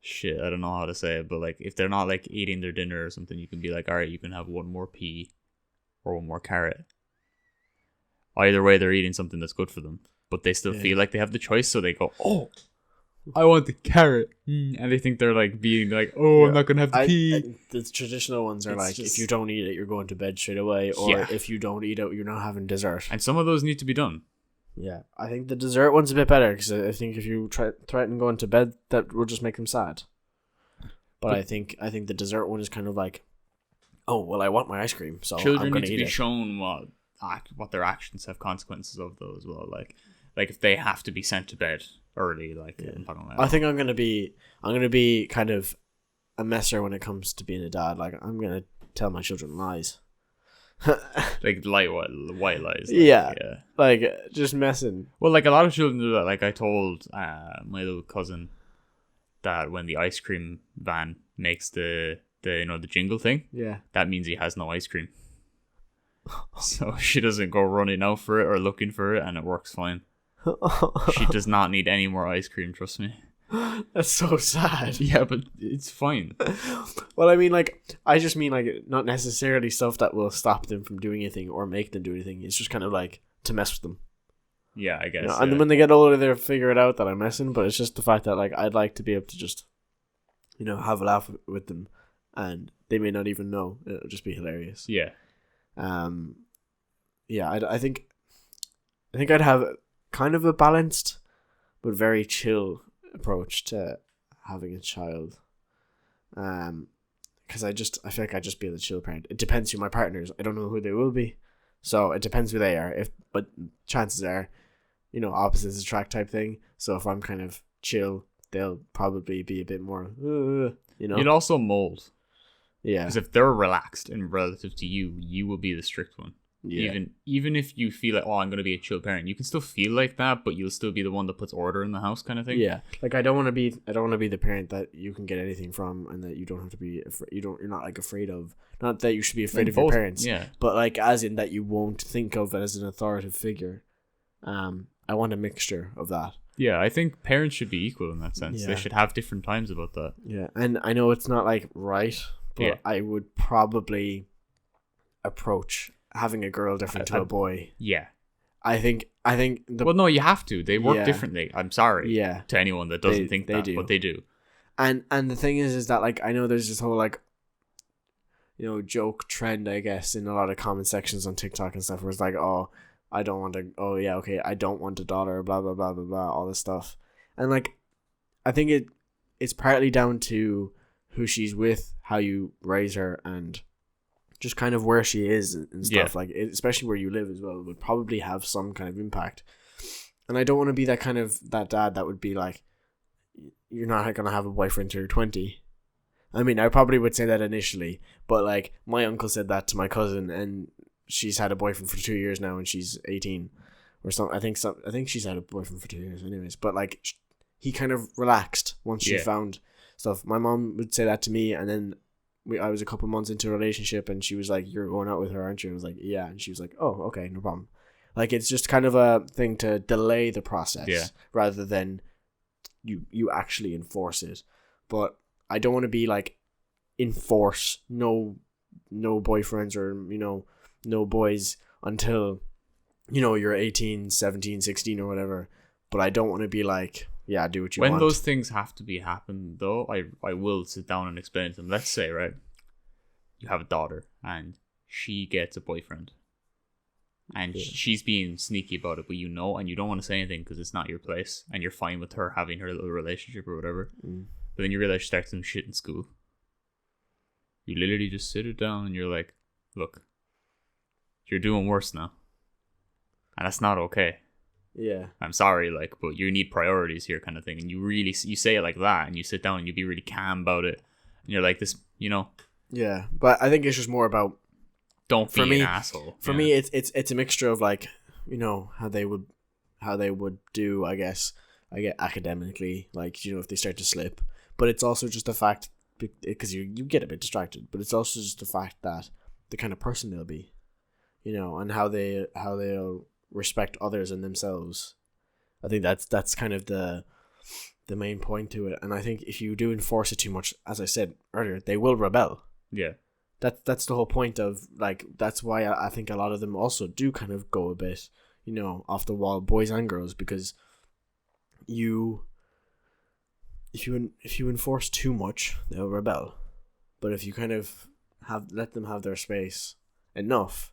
shit, I don't know how to say it, but like if they're not like eating their dinner or something, you can be like, all right, you can have one more pea or one more carrot. Either way, they're eating something that's good for them, but they still feel like they have the choice, so they go, oh, I want the carrot, and they think they're like being like, oh, I'm not gonna have the pea. The traditional ones are like, if you don't eat it, you're going to bed straight away, or if you don't eat it, you're not having dessert. And some of those need to be done. Yeah, I think the dessert one's a bit better, because I think if you threaten going to bed, that will just make them sad. But I think the dessert one is kind of like, oh, well, I want my ice cream, so children I'm going need to to eat be it. shown what their actions have consequences of, though, as well. Like if they have to be sent to bed early, like I think I'm gonna be kind of a messer when it comes to being a dad. Like I'm gonna tell my children lies. Like white lies. Yeah, like just messing. Well, like a lot of children do that. Like I told my little cousin that when the ice cream van makes the the jingle thing, that means he has no ice cream. So she doesn't go running out for it or looking for it, and it works fine. She does not need any more ice cream, trust me. That's so sad. Yeah, but it's fine. Well, I mean, like, I just mean, like, not necessarily stuff that will stop them from doing anything or make them do anything. It's just kind of like to mess with them. Yeah, I guess. And when they get older, they'll figure it out that I'm messing, but it's just the fact that, like, I'd like to be able to just, have a laugh with them, and they may not even know. It'll just be hilarious. Yeah. I think I'd have kind of a balanced but very chill approach to having a child. Because I feel like I'd just be the chill parent. It depends who my partner is. I don't know who they will be, so it depends who they are. But chances are, opposites attract type thing. So if I'm kind of chill, they'll probably be a bit more, You'd also mold. Yeah. Because if they're relaxed and relative to you, you will be the strict one. Yeah. Even if you feel like, oh, I'm going to be a chill parent, you can still feel like that, but you'll still be the one that puts order in the house, kind of thing. Yeah. Like I don't want to be the parent that you can get anything from, and that you don't have to be you're not like afraid of. Not that you should be afraid of your parents. Yeah. But like as in that you won't think of as an authoritative figure. I want a mixture of that. Yeah, I think parents should be equal in that sense. Yeah. They should have different times about that. Yeah, and I know it's not like right, but I would probably approach having a girl different to a boy. Yeah. I think well, no, you have to. They work differently. I'm sorry. Yeah. To anyone that doesn't think that, but they do. And the thing is that like I know there's this whole like joke trend, I guess, in a lot of comment sections on TikTok and stuff where it's like, oh, I don't want a daughter, blah blah blah blah blah, all this stuff. And like I think it's partly down to who she's with, how you raise her, and just kind of where she is and stuff. Like especially where you live as well would probably have some kind of impact. And I don't want to be that dad that would be like, you're not gonna have a boyfriend till you're 20. I mean, I probably would say that initially, but like my uncle said that to my cousin, and she's had a boyfriend for 2 years now, and she's 18 or something. I think she's had a boyfriend for 2 years anyways, but like he kind of relaxed once she found stuff. My mom would say that to me, and then I was a couple months into a relationship, and she was like, you're going out with her, aren't you? And I was like, yeah. And she was like, oh, okay, no problem. Like, it's just kind of a thing to delay the process rather than you actually enforce it. But I don't want to be like, enforce no boyfriends or, no boys until, you're 18, 17, 16 or whatever. But I don't want to be like, yeah, do what you want. When those things have to happen, though, I will sit down and explain to them. Let's say, right, you have a daughter and she gets a boyfriend. And she's being sneaky about it, but and you don't want to say anything because it's not your place, and you're fine with her having her little relationship or whatever. But then you realize she starts some shit in school. You literally just sit her down and you're like, look, you're doing worse now. And that's not okay. Yeah. I'm sorry, but you need priorities here, kind of thing. And you say it like that, and you sit down and you be really calm about it. And you're like, this, Yeah, but I think it's just more about, don't be an asshole. For me, it's a mixture of like, how they would do, I guess, I get academically, like, if they start to slip. But it's also just the fact, because you get a bit distracted, but it's also just the fact that the kind of person they'll be, and how they'll respect others and themselves. I think that's kind of the main point to it. And I think if you do enforce it too much, as I said earlier, they will rebel. Yeah. That's the whole point of, like, that's why I think a lot of them also do kind of go a bit, off the wall, boys and girls, because if you enforce too much, they'll rebel. But if you kind of let them have their space enough,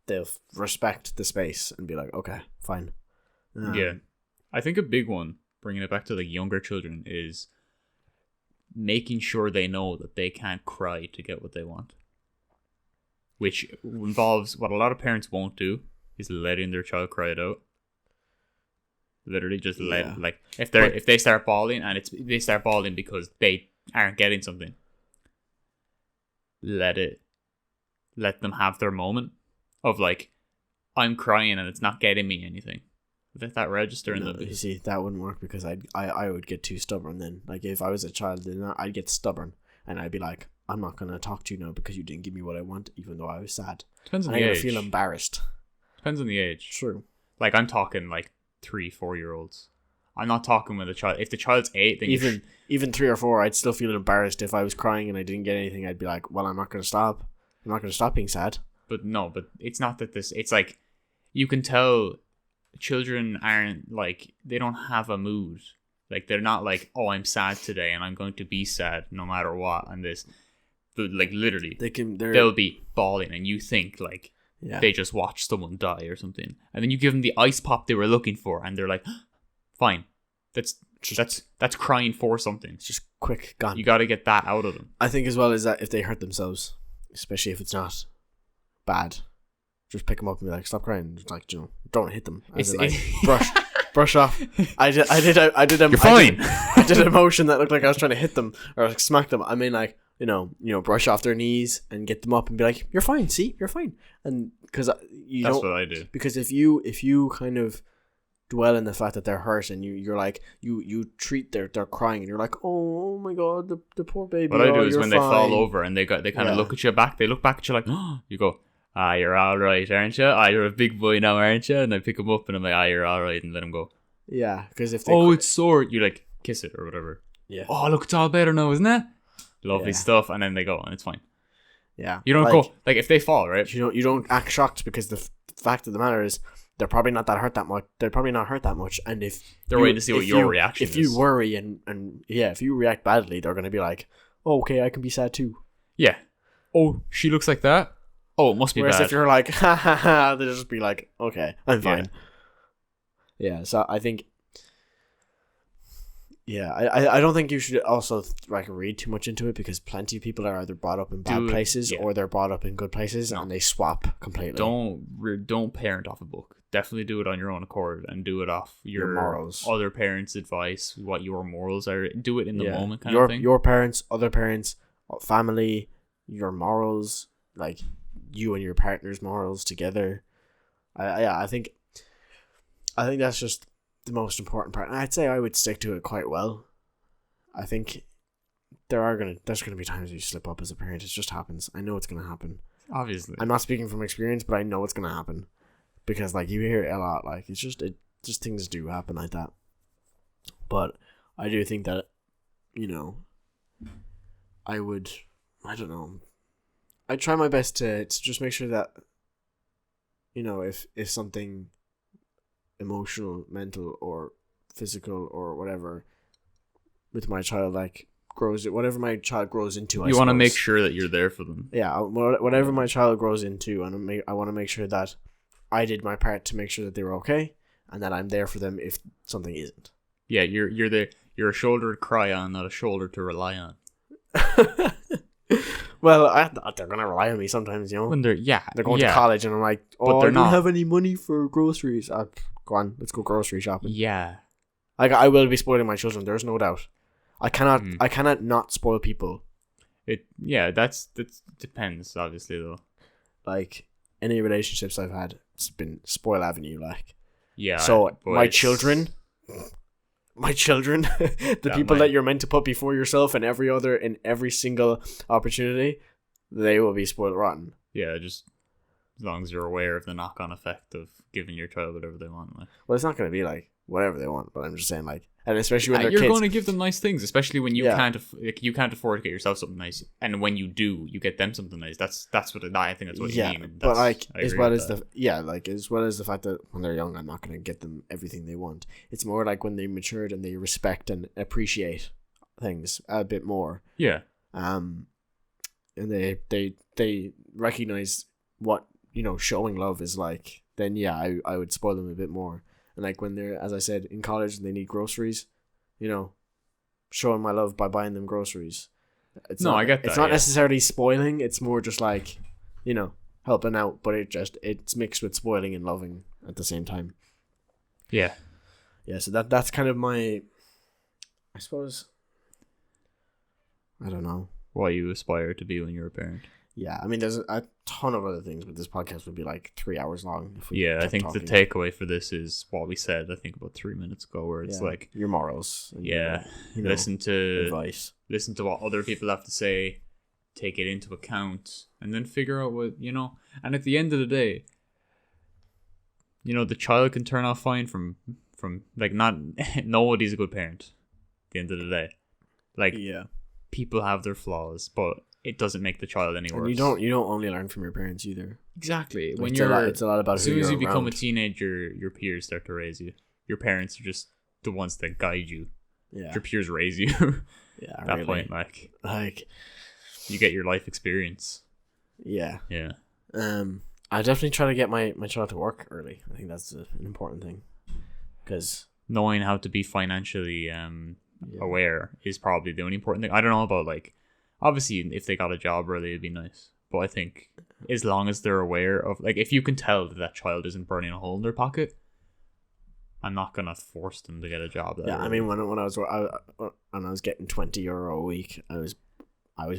they'll respect the space and be like, okay, fine. Yeah. I think a big one, bringing it back to like younger children, is making sure they know that they can't cry to get what they want. Which involves what a lot of parents won't do, is letting their child cry it out. Literally just like if they start bawling and they start bawling because they aren't getting something, let them have their moment of like, I'm crying and it's not getting me anything. Let that register in them. You see, that wouldn't work, because I would get too stubborn then. Like, if I was a child, then I'd get stubborn and I'd be like, I'm not gonna talk to you now because you didn't give me what I want, even though I was sad. Depends on the age. I feel embarrassed. Depends on the age. True. Like, I'm talking like 3-4 year olds. I'm not talking with a child. If the child's 8, then even 3 or 4, I'd still feel embarrassed. If I was crying and I didn't get anything, I'd be like, well, I'm not gonna stop. I'm not gonna stop being sad. But it's not that it's like, you can tell children aren't like, they don't have a mood. Like, they're not like, oh, I'm sad today and I'm going to be sad no matter what. And this, but like, literally, they'll be bawling and you think like, they just watched someone die or something, and then you give them the ice pop they were looking for, and they're like, fine, that's crying for something. It's just quick, gone. You got to get that out of them. I think as well is that if they hurt themselves, especially if it's not bad, just pick them up and be like, stop crying. Just like, don't hit them. As in, like, brush off. I did. You're fine. I did a motion that looked like I was trying to hit them or like smack them. I mean, like, brush off their knees and get them up and be like, you're fine. See, you're fine. And because that's what I do. Because if you kind of dwell in the fact that they're hurt and you're like, you treat their crying and you're like, oh my god, the poor baby. What I do is when fine. They fall over and they kind of look at you back, they look back at you like, oh, you go, you're all right, aren't you? You're a big boy now, aren't you? And I pick them up and I'm like, you're all right, and let them go. Yeah, because if they it's sore, you like kiss it or whatever. Yeah. Oh, look, it's all better now, isn't it? Lovely stuff, and then they go and it's fine. Yeah. You don't go like, if they fall, right? You don't act shocked, because the fact of the matter is they're probably not hurt that much. They're probably not hurt that much, and if they're waiting to see what your reaction is. If you worry and if you react badly, they're gonna be like, oh, okay, I can be sad too. Yeah. Oh, she looks like that. Oh, it must be Whereas bad. if you're like, ha ha ha, they'll just be like, okay, I'm fine. Yeah, so I think, I don't think you should also like read too much into it, because plenty of people are either brought up in bad places or they're brought up in good places, and they swap completely. Don't parent off a book. Definitely do it on your own accord and do it off your morals, other parents' advice, what your morals are. Do it in the moment kind of thing. Your parents, other parents, family, your morals, like you and your partner's morals together. I think that's just the most important part, and I'd say I would stick to it quite well. I think there's gonna be times you slip up as a parent. It just happens. I know it's gonna happen. Obviously, I'm not speaking from experience, but I know it's gonna happen, because like you hear it a lot. Like it's just things do happen like that. But I do think that, I try my best to just make sure that, if something emotional, mental, or physical, or whatever with my child, like whatever my child grows into, you want to make sure that you're there for them. Yeah, whatever my child grows into, and I want to make sure that I did my part to make sure that they were okay, and that I'm there for them if something isn't. Yeah, you're there. You're a shoulder to cry on, not a shoulder to rely on. Well, I thought they're gonna rely on me sometimes, When they're going to college, and I'm like, oh, I don't have any money for groceries. Go on, let's go grocery shopping. Yeah, like I will be spoiling my children. There's no doubt. I cannot not spoil people. That depends, obviously, though. Like any relationships I've had, it's been spoil avenue. Like, yeah. So my children, my children, the people that you're meant to put before yourself in every single opportunity, they will be spoiled rotten. Yeah, just as long as you're aware of the knock-on effect of giving your child whatever they want. Like. Well, it's not going to be like whatever they want, but I'm just saying, like, and especially when they're you're kids, going to give them nice things, especially when you can't afford to get yourself something nice, and when you do, you get them something nice. That's what I think that's what you mean. But like as well as the fact that when they're young, I'm not going to get them everything they want. It's more like when they matured and they respect and appreciate things a bit more. Yeah. And they recognize what showing love is like. Then I would spoil them a bit more. And like when they're, as I said, in college and they need groceries, showing my love by buying them groceries. I get that. It's not necessarily spoiling. It's more just like, helping out. But it's mixed with spoiling and loving at the same time. Yeah. Yeah. So that's kind of my, I suppose. I don't know. What you aspire to be when you're a parent. Yeah, I mean, there's a ton of other things, but this podcast would be like 3 hours long. If we I think talking. The takeaway for this is what we said, I think, about 3 minutes ago, where it's like... Your morals. And listen to advice. Listen to what other people have to say, take it into account, and then figure out what, And at the end of the day, the child can turn out fine from like, not... Nobody's a good parent at the end of the day. Like, people have their flaws, but... It doesn't make the child any worse. And you don't only learn from your parents either. Exactly. When it's a lot about as soon as you become a teenager, your peers start to raise you. Your parents are just the ones that guide you. Yeah. Your peers raise you. Yeah. At that point, like you get your life experience. Yeah. Yeah. I definitely try to get my child to work early. I think that's an important thing, because knowing how to be financially aware is probably the only important thing. I don't know about like. Obviously, if they got a job early, it'd be nice. But I think as long as they're aware of... Like, if you can tell that child isn't burning a hole in their pocket, I'm not going to force them to get a job. Yeah, early. I mean, when I was getting €20 a week, I was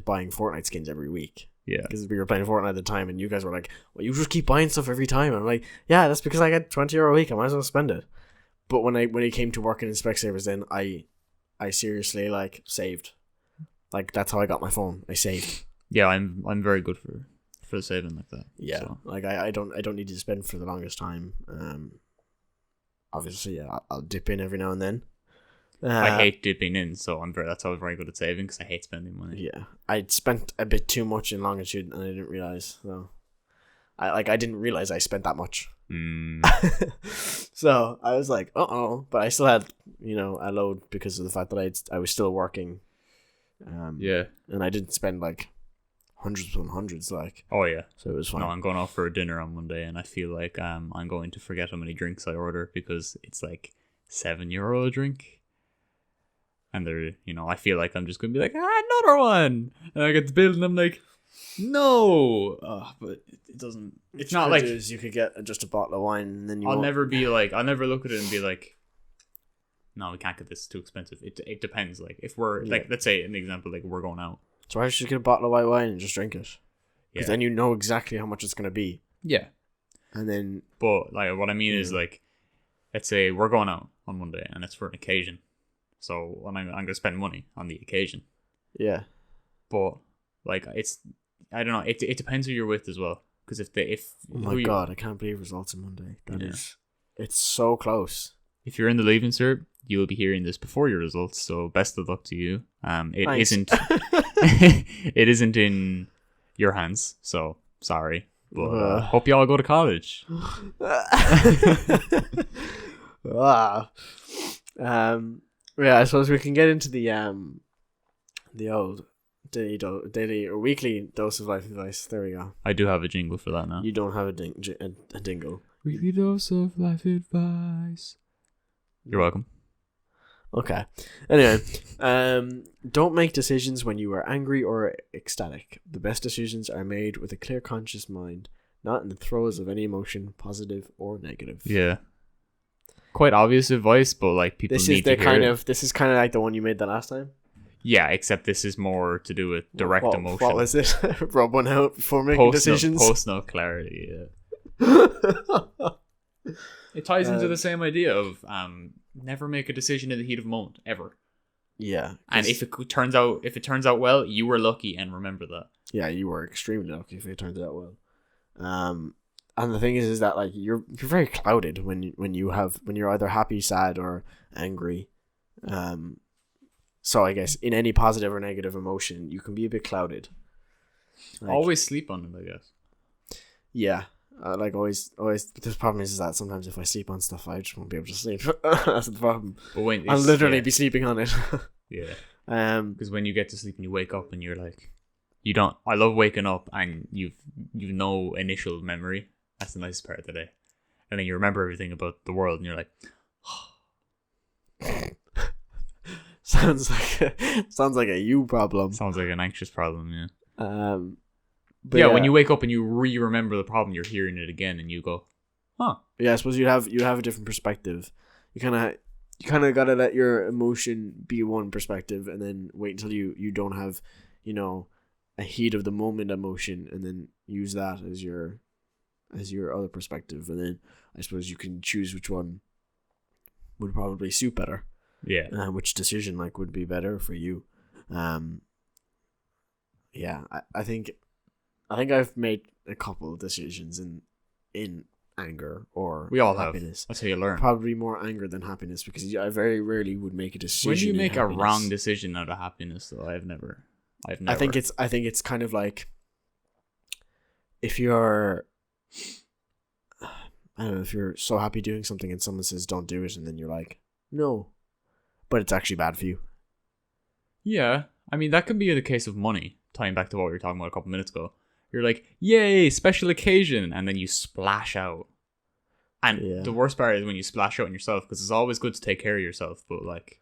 buying Fortnite skins every week. Yeah. Because we were playing Fortnite at the time, and you guys were like, well, you just keep buying stuff every time. And I'm like, yeah, that's because I get €20 a week. I might as well spend it. But when it came to working in Specsavers, then I seriously, like, saved. Like, that's how I got my phone. I saved. Yeah, I'm very good for saving like that. Yeah, so. Like I don't need to spend for the longest time. Obviously, yeah, I'll dip in every now and then. I hate dipping in, so that's how I'm very good at saving, because I hate spending money. Yeah, I'd spent a bit too much in longitude, and I didn't realize. So, I didn't realize I spent that much. So I was like, but I still had a load because of the fact that I was still working. And I didn't spend like hundreds upon hundreds, like. Oh yeah. So it was fine. No, I'm going out for a dinner on Monday, and I feel like I'm going to forget how many drinks I order, because it's like €7 a drink, and they're I feel like I'm just gonna be like, another one, and I get the bill and I'm like, no, but it doesn't. It's not like you could get just a bottle of wine, and then I'll never look at it and be like, no, we can't get this, too expensive. It depends. Like, if we're, like, let's say, an example, like, we're going out. So I should get a bottle of white wine and just drink it. Because then you know exactly how much it's going to be. Yeah. And then... But, like, what I mean is, like, let's say we're going out on Monday, and it's for an occasion. So, I'm going to spend money on the occasion. Yeah. But, like, I don't know, it depends who you're with as well. Because oh my God, I can't believe results on Monday. It's so close. If you're in the Leaving Cert, you will be hearing this before your results, so best of luck to you. It isn't in your hands, so sorry, but hope you all go to college. Yeah, I suppose we can get into the old daily or weekly dose of life advice. There we go. I do have a jingle for that now. You don't have a dingle. Weekly dose of life advice. You're welcome. Okay. Anyway, don't make decisions when you are angry or ecstatic. The best decisions are made with a clear, conscious mind, not in the throes of any emotion, positive or negative. Yeah. Quite obvious advice, but like people need to hear it. This is kind of like the one you made the last time. Yeah, except this is more to do with direct emotion. What was it? Rub one out before making decisions. Post-note clarity. Yeah. It ties into the same idea of never make a decision in the heat of a moment ever. Yeah. And if it turns out well, you were lucky, and remember that. Yeah, you were extremely lucky if it turned out well. And the thing is that like you're very clouded when you're either happy, sad, or angry. So I guess in any positive or negative emotion, you can be a bit clouded. Like, always sleep on it, I guess. Yeah. Like always. But the problem is that sometimes if I sleep on stuff, I just won't be able to sleep. That's the problem. But when I'll literally be sleeping on it. Yeah. Because when you get to sleep and you wake up and you're like, you don't. I love waking up and you've no initial memory. That's the nicest part of the day. And then you remember everything about the world and you're like, sounds like a you problem. Sounds like an anxious problem. Yeah. But yeah, when you wake up and you remember the problem, you're hearing it again, and you go, "Huh." Yeah, I suppose you have a different perspective. You kind of gotta let your emotion be one perspective, and then wait until you don't have, a heat of the moment emotion, and then use that as your other perspective, and then I suppose you can choose which one would probably suit better. Yeah. Which decision would be better for you. Yeah, I think I've made a couple of decisions in anger or we all happiness. That's how you learn. Probably more anger than happiness, because I very rarely would make a decision. When do you make a happiness. wrong decision out of happiness, though? I've never. I think it's kind of like if you're, I don't know, if you're so happy doing something and someone says don't do it, and then you're like, no, but it's actually bad for you. Yeah, I mean that can be the case of money. Tying back to what we were talking about a couple minutes ago. You're like, yay, special occasion, and then you splash out. And the worst part is when you splash out on yourself, because it's always good to take care of yourself, but like,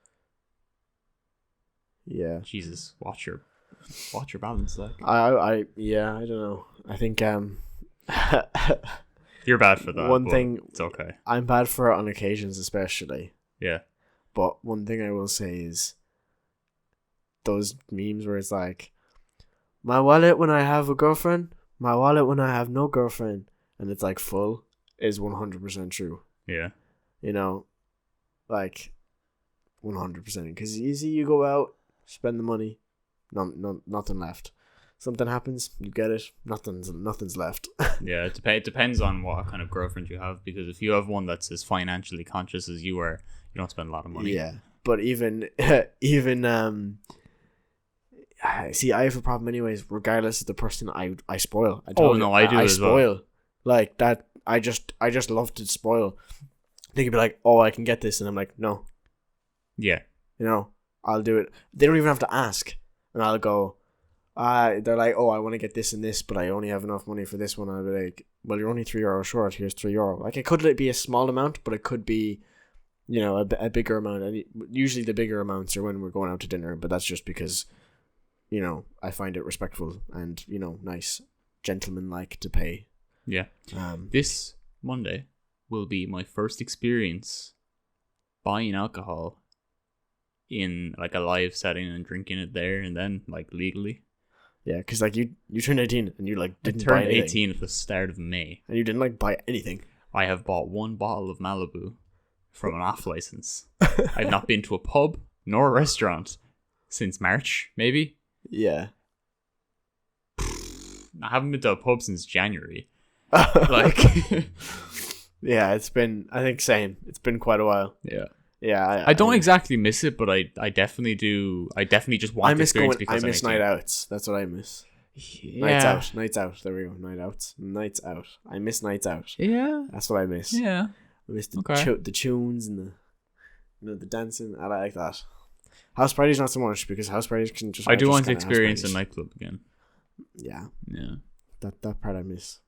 yeah, Jesus, watch your balance. Like, I don't know. I think you're bad for that. One thing, it's okay. I'm bad for it on occasions, especially. Yeah. But one thing I will say is those memes where it's like, my wallet when I have a girlfriend, my wallet when I have no girlfriend, and it's like full, is 100% true. Yeah. 100%. Because you go out, spend the money, nothing left. Something happens, you get it, nothing's left. Yeah, it depends on what kind of girlfriend you have, because if you have one that's as financially conscious as you are, you don't spend a lot of money. Yeah, but even see, I have a problem anyways, regardless of the person I spoil. I do as spoil. Well. Like that, I just love to spoil. They could be like, oh, I can get this, and I'm like, no. Yeah. I'll do it. They don't even have to ask. And I'll go, they're like, oh, I want to get this and this, but I only have enough money for this one. I'll be like, well, you're only €3 short. Here's €3. Like, it could be a small amount, but it could be, a bigger amount. And usually the bigger amounts are when we're going out to dinner, but that's just because, I find it respectful and, nice, gentleman-like to pay. Yeah. This Monday will be my first experience buying alcohol in like a live setting and drinking it there and then like legally. Yeah, because like you turned 18 and you like didn't buy anything. I turned 18 anything. at the start of May. And you didn't like buy anything. I have bought one bottle of Malibu from an off license. I've not been to a pub nor a restaurant since March, maybe. Yeah. I haven't been to a pub since January. Yeah, it's been, I think, same. It's been quite a while. Yeah. Yeah. I don't exactly miss it, but I definitely do. I definitely just want the experience because I miss night outs. That's what I miss. Yeah. Nights out. There we go. Nights out. I miss nights out. Yeah. That's what I miss. Yeah. I miss the tunes and the dancing. I like that. House parties not so much, because house parties can just. I do want to experience a nightclub again. Yeah. Yeah. That part I miss.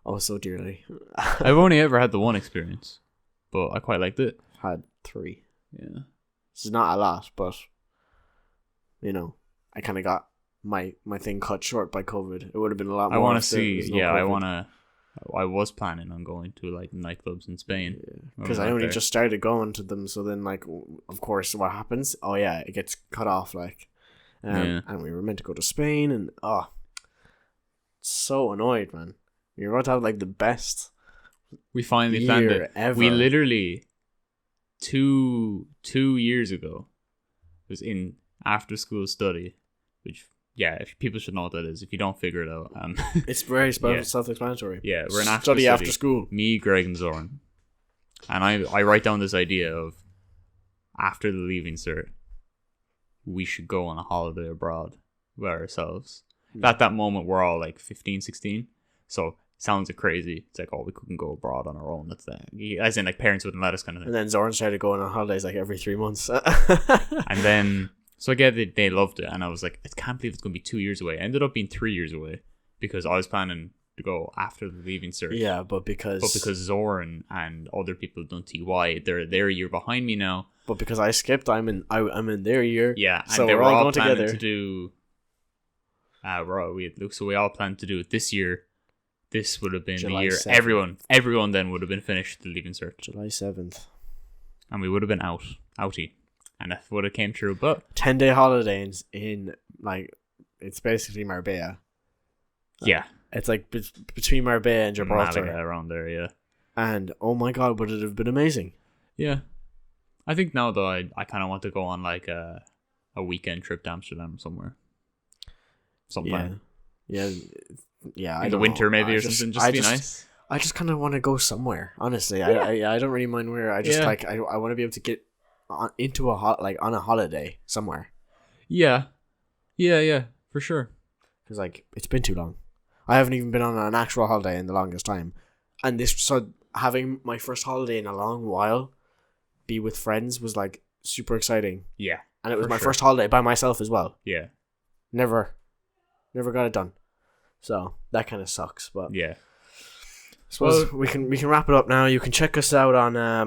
Oh, so dearly. I've only ever had the one experience, but I quite liked it. Had 3. Yeah. This is not a lot, but I kind of got my thing cut short by COVID. It would have been a lot more. I want to see. Yeah, I was planning on going to like nightclubs in Spain because I only just started going to them. So then, like, of course, what happens? Oh yeah, it gets cut off. Like, and we were meant to go to Spain, and so annoyed, man. You're about to have like the best. We finally planned it. Ever. We literally 2 years ago. It was in after school study, which if people should know what that is. If you don't figure it out, It's very self-explanatory. Yeah, we're in study after school. Me, Greg, and Zoran, and I write down this idea of after the leaving cert, we should go on a holiday abroad by ourselves. At that moment, we're all like 15, 16. So sounds crazy. It's like, oh, we couldn't go abroad on our own. That's that. As in, like, parents wouldn't let us kind of thing. And then Zoran started going on holidays like every 3 months. And then, so again, they loved it. And I was like, I can't believe it's going to be 2 years away. It ended up being 3 years away because I was planning to go after the leaving cert. Yeah, but because Zoran and other people have done TY, they're a year behind me now. But because I skipped, I'm in their year. Yeah, and so they we're were all all going planning together to do. We all planned to do it this year. This would have been July the year 7th. everyone then would have been finished the leaving cert, July 7th. and we would have been outie, and that would have came true. But 10-day holiday in like, it's basically Marbella. yeah, It's like between Marbella and Gibraltar. Malaga around there, yeah. And oh my god, would it have been amazing? Yeah, I think now though I kind of want to go on like a weekend trip to Amsterdam somewhere. Sometime. Yeah. In the winter maybe or something. Just be nice. I just kind of want to go somewhere. Honestly, yeah. I don't really mind where. I just like I want to be able to get into on a holiday somewhere. Yeah, for sure. Because like it's been too long. I haven't even been on an actual holiday in the longest time, and having my first holiday in a long while, be with friends was like super exciting. Yeah, and it was my first holiday by myself as well. Yeah, never got it done. So that kind of sucks, but yeah. I suppose we can wrap it up now. You can check us out on our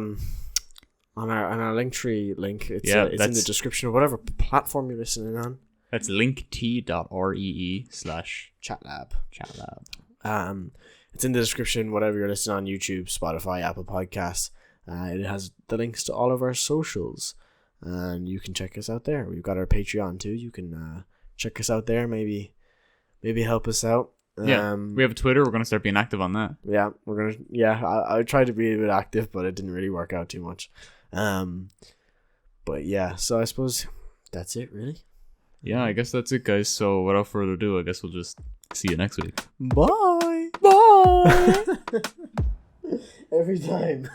Linktree link. It's in the description of whatever platform you're listening on. That's linkt.ree/chatlab. It's in the description, whatever you're listening on YouTube, Spotify, Apple Podcasts. It has the links to all of our socials, and you can check us out there. We've got our Patreon too. You can check us out there. Maybe help us out. We have a Twitter. We're gonna start being active on that. Yeah, we're gonna. Yeah, I tried to be a bit active, but it didn't really work out too much. But yeah, so I suppose that's it, really. Yeah, I guess that's it, guys. So without further ado, I guess we'll just see you next week. Bye. Every time.